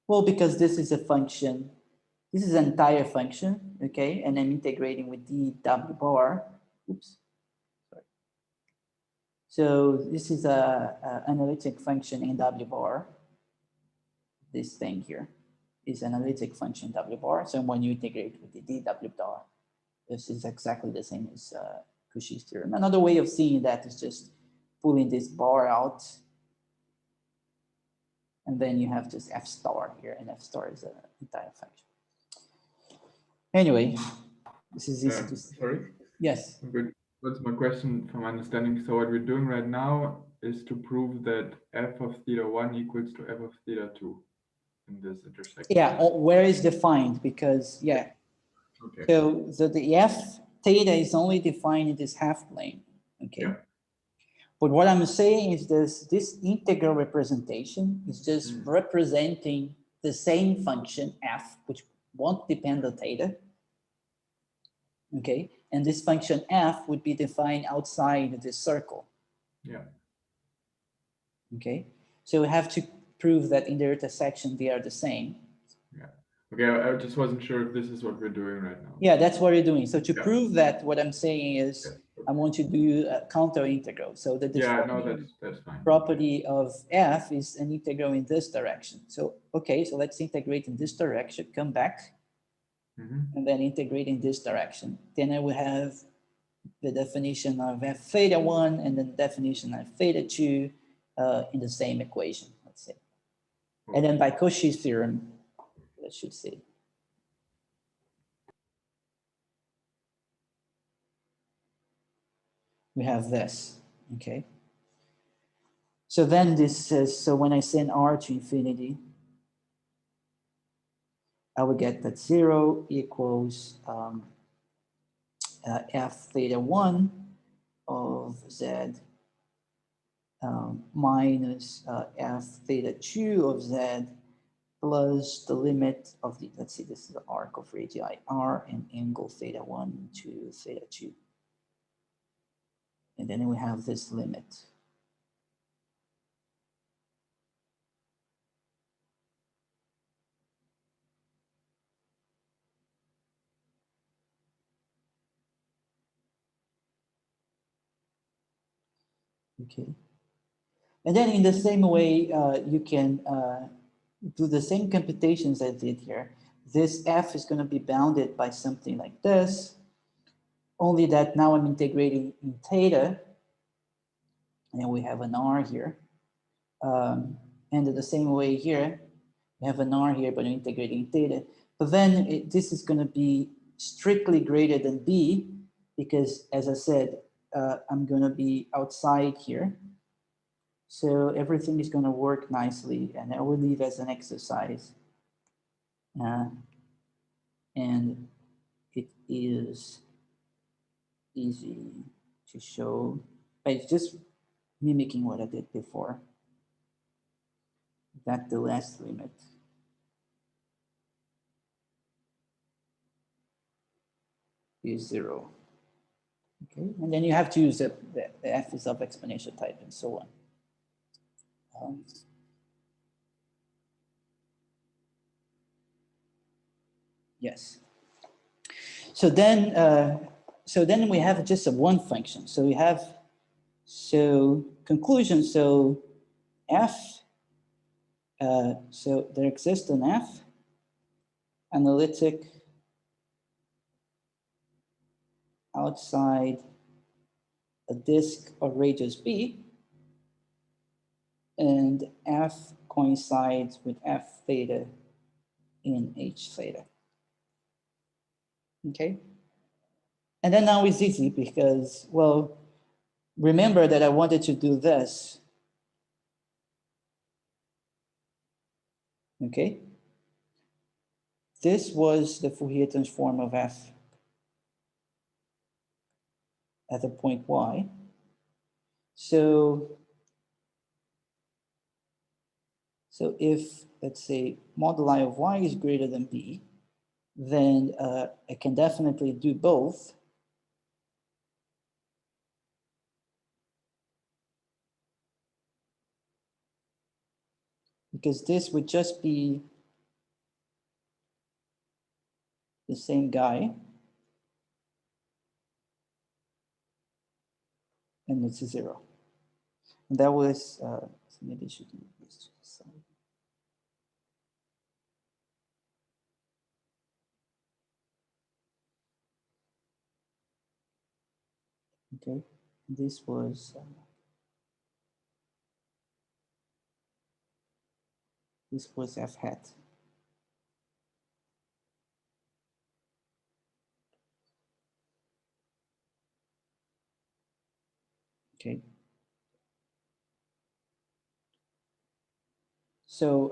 Well, because this is a function. This is an entire function, okay? And I'm integrating with dw bar. Oops. Sorry. So this is a analytic function in w bar. This thing here is an analytic function w bar. So when you integrate with the dw bar, this is exactly the same as Cauchy's theorem. Another way of seeing that is just pulling this bar out. And then you have this f star here, and f star is an entire function. Anyway, this is easy to see. Sorry? Yes. Good. What's my question from understanding? So what we're doing right now is to prove that f of theta 1 equals to f of theta 2 in this intersection. Yeah, where is defined? Because, yeah. Okay. So the f theta is only defined in this half plane, okay? Yeah. But what I'm saying is this integral representation is just representing the same function f, which won't depend on theta. Okay, and this function f would be defined outside this circle. Yeah. Okay, so we have to prove that in the intersection they are the same. Yeah. Okay, I just wasn't sure if this is what we're doing right now. Yeah, that's what we're doing. So to prove that, what I'm saying is I want to do a counter integral. So the that's fine. Property of f is an integral in this direction. So, okay, so let's integrate in this direction, come back, and then integrate in this direction. Then I will have the definition of f theta 1 and then the definition of theta 2 in the same equation, let's say. And then by Cauchy's theorem, let's should say. We have this, okay? So then this says, so when I send r to infinity, I will get that 0 equals f theta 1 of z minus f theta 2 of z plus the limit of the, let's see, this is the arc of radii r and angle theta 1 to theta 2. And then we have this limit. Okay. And then in the same way, you can do the same computations I did here. This f is going to be bounded by something like this, only that now I'm integrating in theta, and we have an r here. And in the same way here, we have an r here, but I'm integrating theta. But then this is going to be strictly greater than b, because as I said, I'm going to be outside here. So everything is going to work nicely, and I will leave as an exercise. And it is easy to show, but it's just mimicking what I did before, that the last limit is 0. Okay, and then you have to use the f is of exponential type and so on. Yes. So then we have just a one function. So we have, so conclusion, so f, so there exists an f analytic outside a disk of radius b, and f coincides with f theta in h theta. Okay? And then now it's easy because, well, remember that I wanted to do this. Okay? This was the Fourier transform of f at the point y. So if, let's say, moduli of y is greater than b, then I can definitely do both. Because this would just be the same guy. And it's a 0. And that was, so maybe I should move this to the side. Okay, this was f hat. Okay. So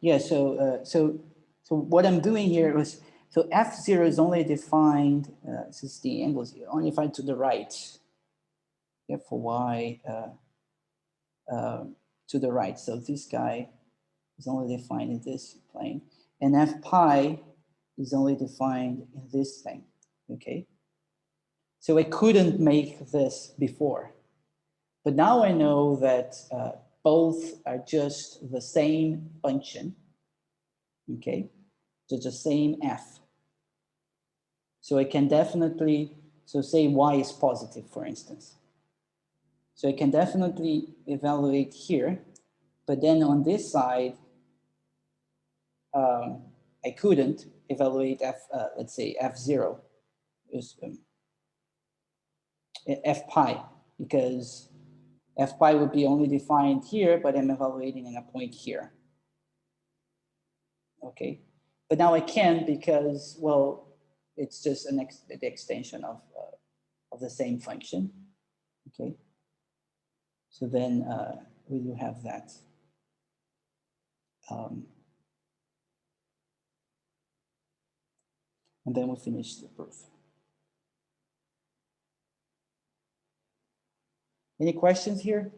yeah, so what I'm doing here was, so f0 is only defined, this is the angles here, only defined to the right. Yeah, for y to the right. So this guy is only defined in this plane, and f pi is only defined in this thing. Okay. So I couldn't make this before, but now I know that both are just the same function. Okay, so the same f. So I can definitely, so say y is positive, for instance. So I can definitely evaluate here, but then on this side, I couldn't evaluate f, let's say f0, is f pi, because f pi would be only defined here, but I'm evaluating in a point here. Okay, but now I can, because, well, it's just the extension of the same function. Okay, so then we do have that. And then we finish the proof. Any questions here?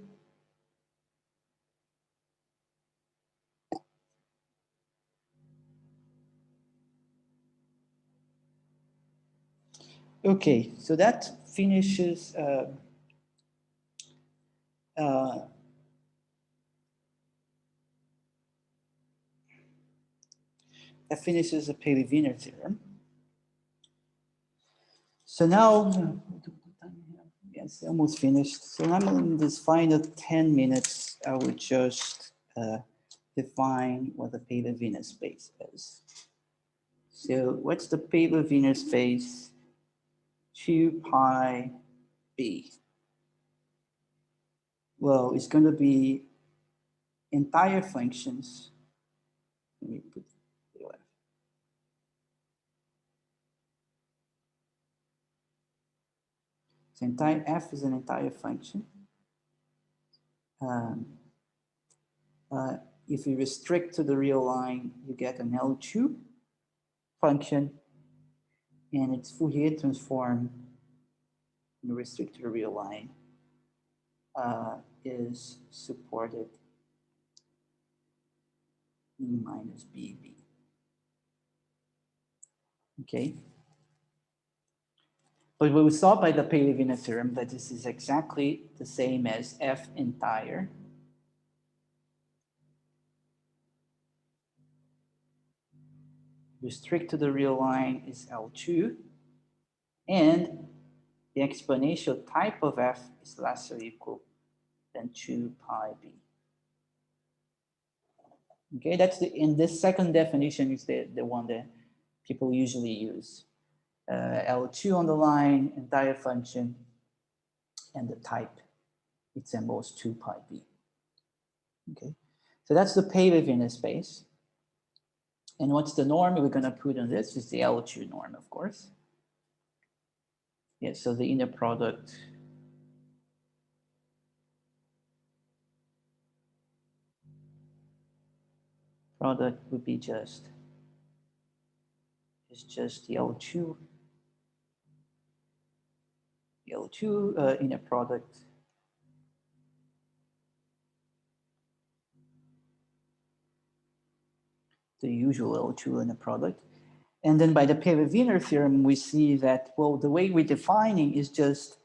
Okay, so that finishes that finishes the Paley-Wiener theorem. So now, yes, almost finished. So I'm in this final 10 minutes, I would just define what the Paley-Wiener space is. So what's the Paley-Wiener space? 2 pi b. Well, it's going to be entire functions. Let me put the left. So entire f is an entire function. If you restrict to the real line, you get an L2 function, and its Fourier transform, you restrict to the real line, is supported E minus BB. Okay. But we saw by the Paley-Wiener theorem that this is exactly the same as F entire. Restrict to the real line is L2, and the exponential type of F is less or equal than 2 pi b. Okay, that's in this second definition is the one that people usually use. L2 on the line, entire function, and the type, it symbols 2 pi b. Okay, so that's the Paley-Wiener space. And what's the norm we're going to put on this is the L2 norm, of course. Yeah, so the inner product would be just the L2 inner product the usual L2 inner product. And then by the Paley-Wiener theorem, we see that, well, the way we're defining is just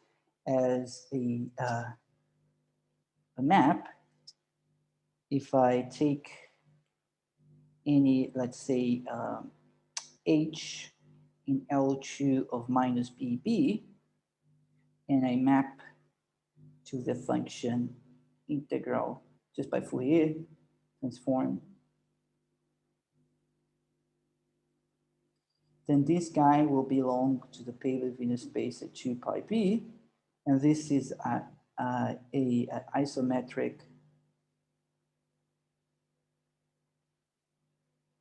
as a map. If I take any, let's say, H in L2 of minus BB, and I map to the function integral just by Fourier transform, then this guy will belong to the Paley-Wiener space at 2 pi b, and this is a isometric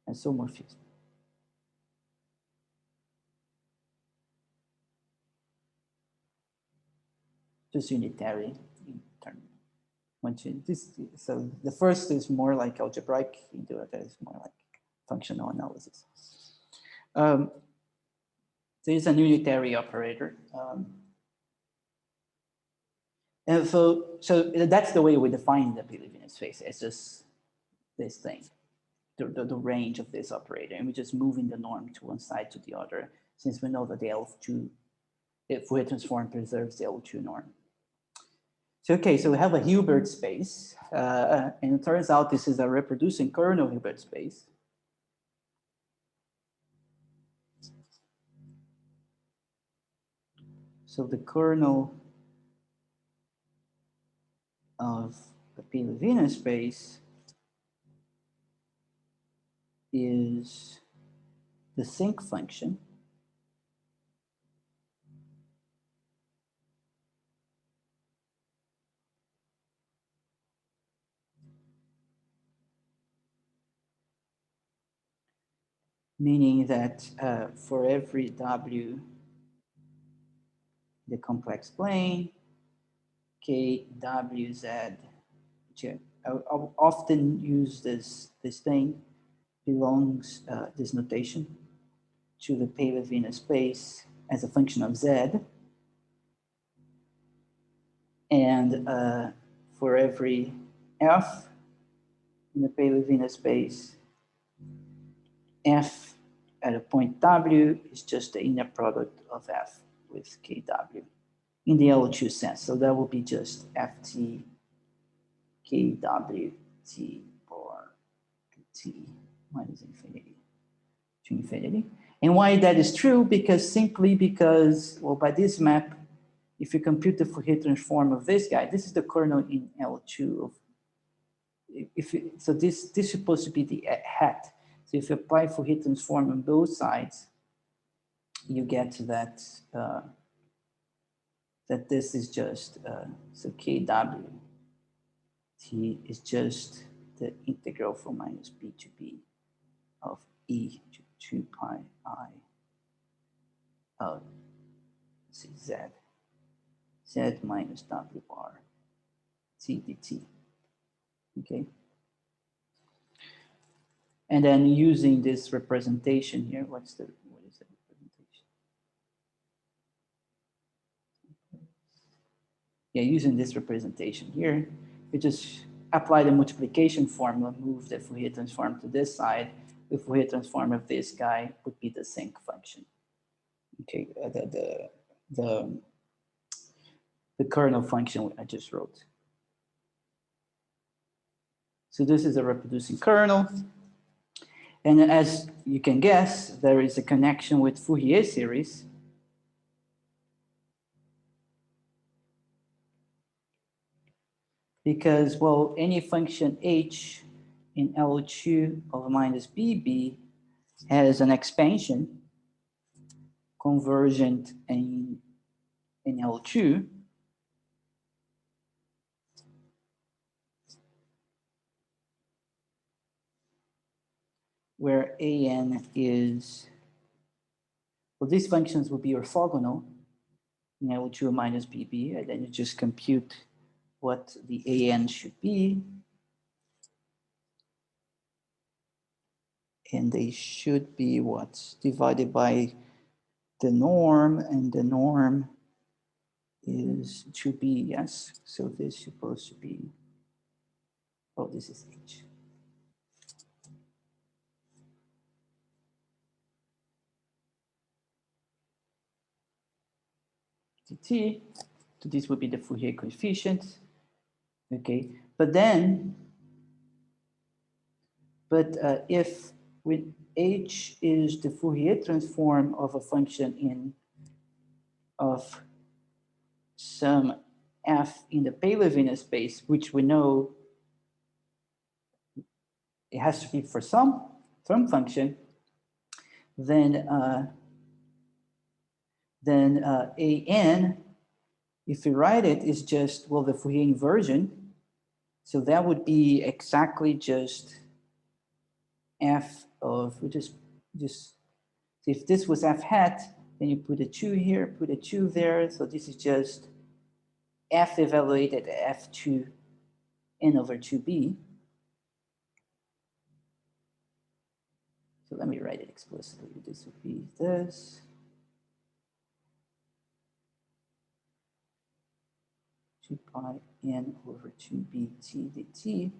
isomorphism. Just unitary in term. So the first is more like algebraic, the other is more like functional analysis. There is an unitary operator. And so that's the way we define the Paley-Wiener space. It's just this thing, the range of this operator. And we're just moving the norm to one side to the other, since we know that the L2, if Fourier transform preserves the L2 norm. So, okay, so we have a Hilbert space, and it turns out this is a reproducing kernel Hilbert space. So the kernel of the Paley-Wiener space is the sinc function. Meaning that for every W, the complex plane, KWZ, I'll often use this thing, belongs, this notation, to the Paley-Wiener space as a function of Z. And for every F in the Paley-Wiener space, F at a point W is just the inner product of F with KW in the L2 sense. So that will be just FT KW T bar T minus infinity. to infinity. And why that is true? Because simply because, well, by this map, if you compute the Fourier transform of this guy, this is the kernel in L2 of, so this is supposed to be the hat. So if you apply Fourier transform on both sides, you get that that this is just so kw t is just the integral from minus b to b of e to 2 pi I of z minus w bar t dt. Okay. And then using this representation here, what is the representation? Yeah, using this representation here, you just apply the multiplication formula, move the Fourier transform to this side. The Fourier transform of this guy would be the sinc function. Okay, the kernel function I just wrote. So this is a reproducing kernel. And as you can guess, there is a connection with Fourier series. Because, well, any function h in L2 of minus bb has an expansion convergent in L2. Where an is, well, these functions will be orthogonal in L2 minus bb, and then you just compute what the an should be. And they should be what? Divided by the norm, and the norm is 2b, yes? So this is supposed to be, oh, this is h. dt, so this would be the Fourier coefficient, okay? But then, if with h is the Fourier transform of a function in of some f in the Paley-Wiener space, which we know it has to be for some function, then an, if we write it, is just, well, the Fourier inversion. So that would be exactly just f of, we just if this was f hat, then you put a 2 here, put a 2 there. So this is just f evaluated at f2 n over 2b. So let me write it explicitly. This would be this. 2 pi n over 2b t dt.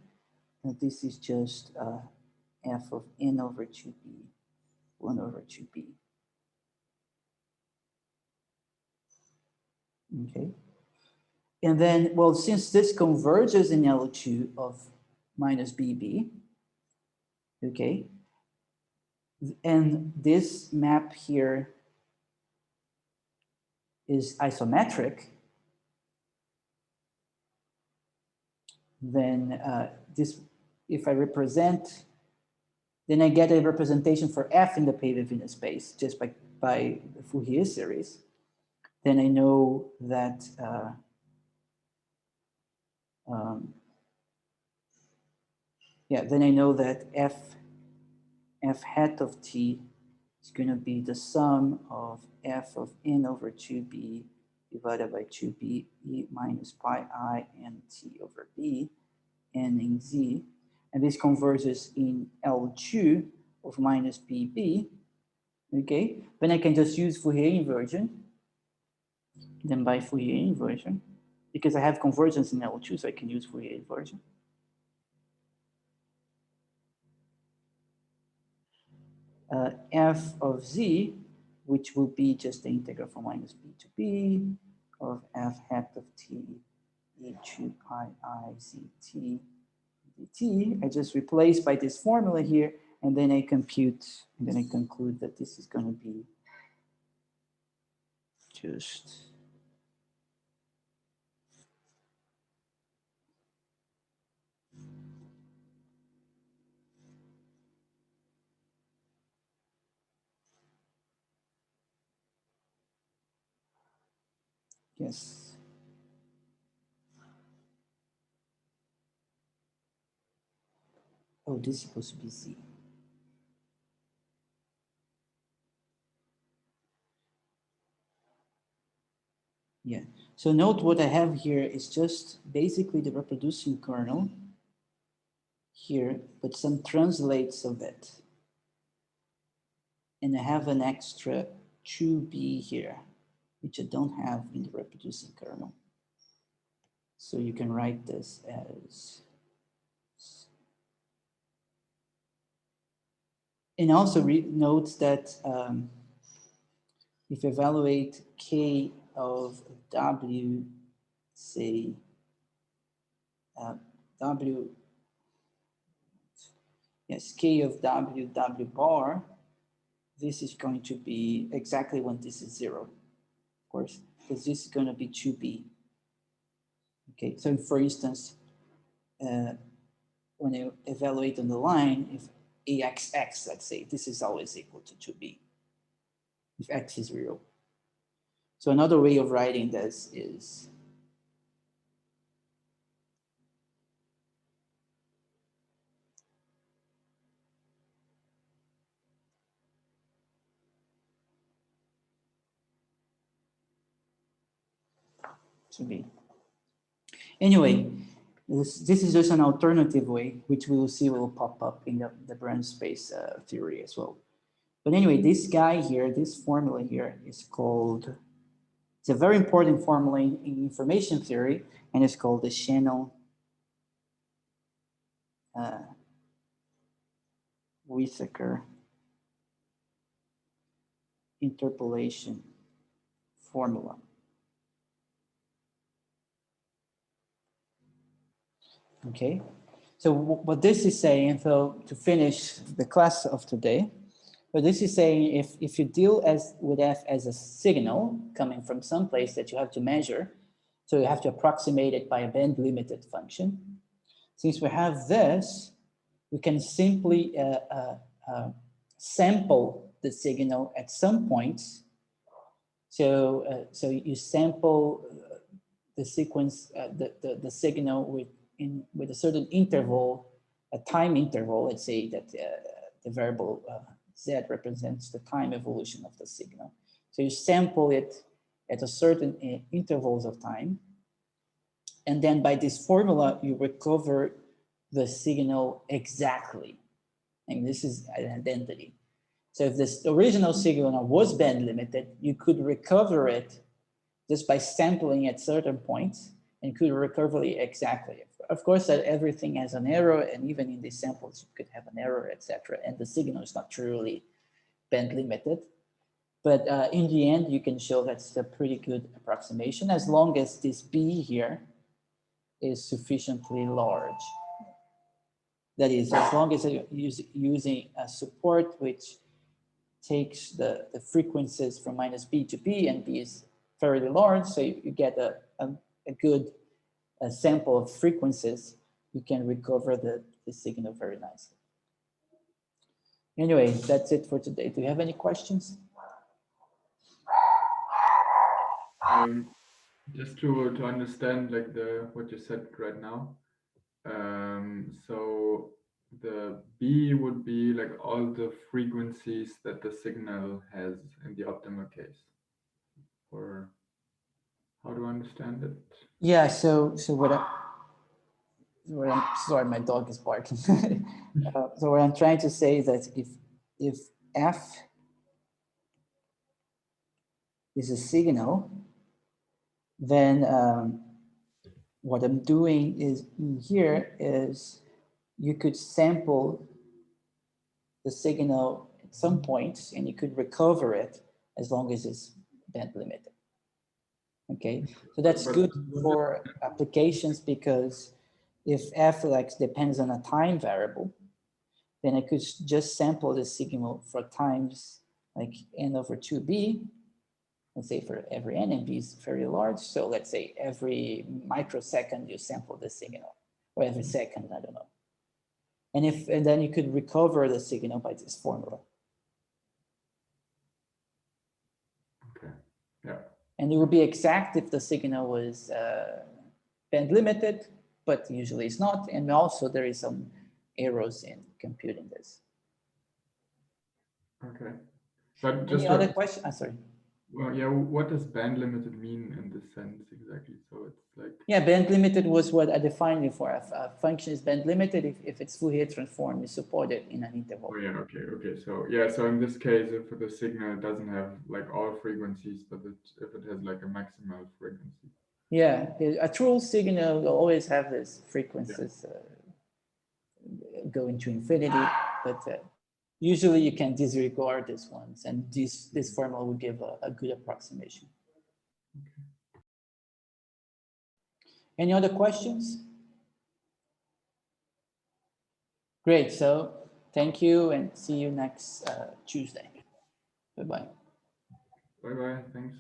And this is just f of n over 2b, 1 over 2b. Okay. And then, well, since this converges in L2 of minus bb, okay, and this map here is isometric, then this, if I represent, then I get a representation for f in the Paley-Wiener space just by the Fourier series. Then I know that then I know that f hat of t is going to be the sum of f of n over 2b divided by 2b e minus pi I n t over b n in z. And this converges in L2 of minus bb. Okay, then I can just use Fourier inversion. Then by Fourier inversion, because I have convergence in L2, so I can use Fourier inversion. F of z, which will be just the integral from minus b to b of f hat of t e 2 pi I z t dt. I just replace by this formula here, and then I compute, and then I conclude that this is going to be just yes. Oh, this is supposed to be Z. Yeah. So note what I have here is just basically the reproducing kernel here, but some translates of it. And I have an extra 2b here, which I don't have in the reproducing kernel. So you can write this as, and also note that if you evaluate k of w, say w, yes, k of w bar, this is going to be exactly when this is 0, of course, because this is going to be 2b. Okay, so for instance, when I evaluate on the line, if axx, let's say, this is always equal to 2b, if x is real. So another way of writing this is to be. Anyway, this is just an alternative way, which we will see will pop up in the Branch space theory as well. But anyway, this guy here, this formula here is called, it's a very important formula in information theory, and it's called the channel Whittaker interpolation formula. Okay, so what this is saying, so to finish the class of today, what this is saying, if you deal with f as a signal coming from some place that you have to measure, so you have to approximate it by a band limited function. Since we have this, we can simply sample the signal at some points. So so you sample the sequence, the signal with a certain interval, a time interval. Let's say that the variable z represents the time evolution of the signal. So you sample it at a certain intervals of time, and then by this formula you recover the signal exactly, and this is an identity. So if this original signal was band limited, you could recover it just by sampling at certain points, and could recover it exactly. Of course, that everything has an error, and even in these samples, you could have an error, etc. And the signal is not truly band limited. But in the end, you can show that's a pretty good approximation, as long as this b here is sufficiently large. That is, as long as you're using a support which takes the frequencies from -b to b, and b is fairly large, so you get a good sample of frequencies, you can recover the signal very nicely. Anyway, that's it for today. Do you have any questions? Just to understand like what you said right now. So the B would be like all the frequencies that the signal has in the optimal case, or how do I understand it? Yeah. So what I'm sorry, my dog is barking. So what I'm trying to say is that if f is a signal, then what I'm doing is here is you could sample the signal at some points, and you could recover it as long as it's band limited. Okay, so that's good for applications, because if f like depends on a time variable, then I could just sample the signal for times like n over 2b. Let's say for every n, and b is very large. So let's say every microsecond you sample the signal, or every second, I don't know. And then you could recover the signal by this formula. Okay. Yeah. And it would be exact if the signal was band limited, but usually it's not. And also there is some errors in computing this. Okay. But Any other question? I'm sorry. Well, yeah, what does band limited mean in this sense exactly? So it's like... Yeah, band limited was what I defined before. A function is band limited if its Fourier transform is supported in an interval. Oh, yeah, okay. So yeah, so in this case, if the signal doesn't have like all frequencies, but if it has like a maximal frequency. Yeah, a true signal will always have this frequencies going to infinity, but usually you can disregard these ones, and this formula will give a good approximation. Okay. Any other questions? Great, so thank you and see you next Tuesday. Bye-bye. Bye-bye, thanks.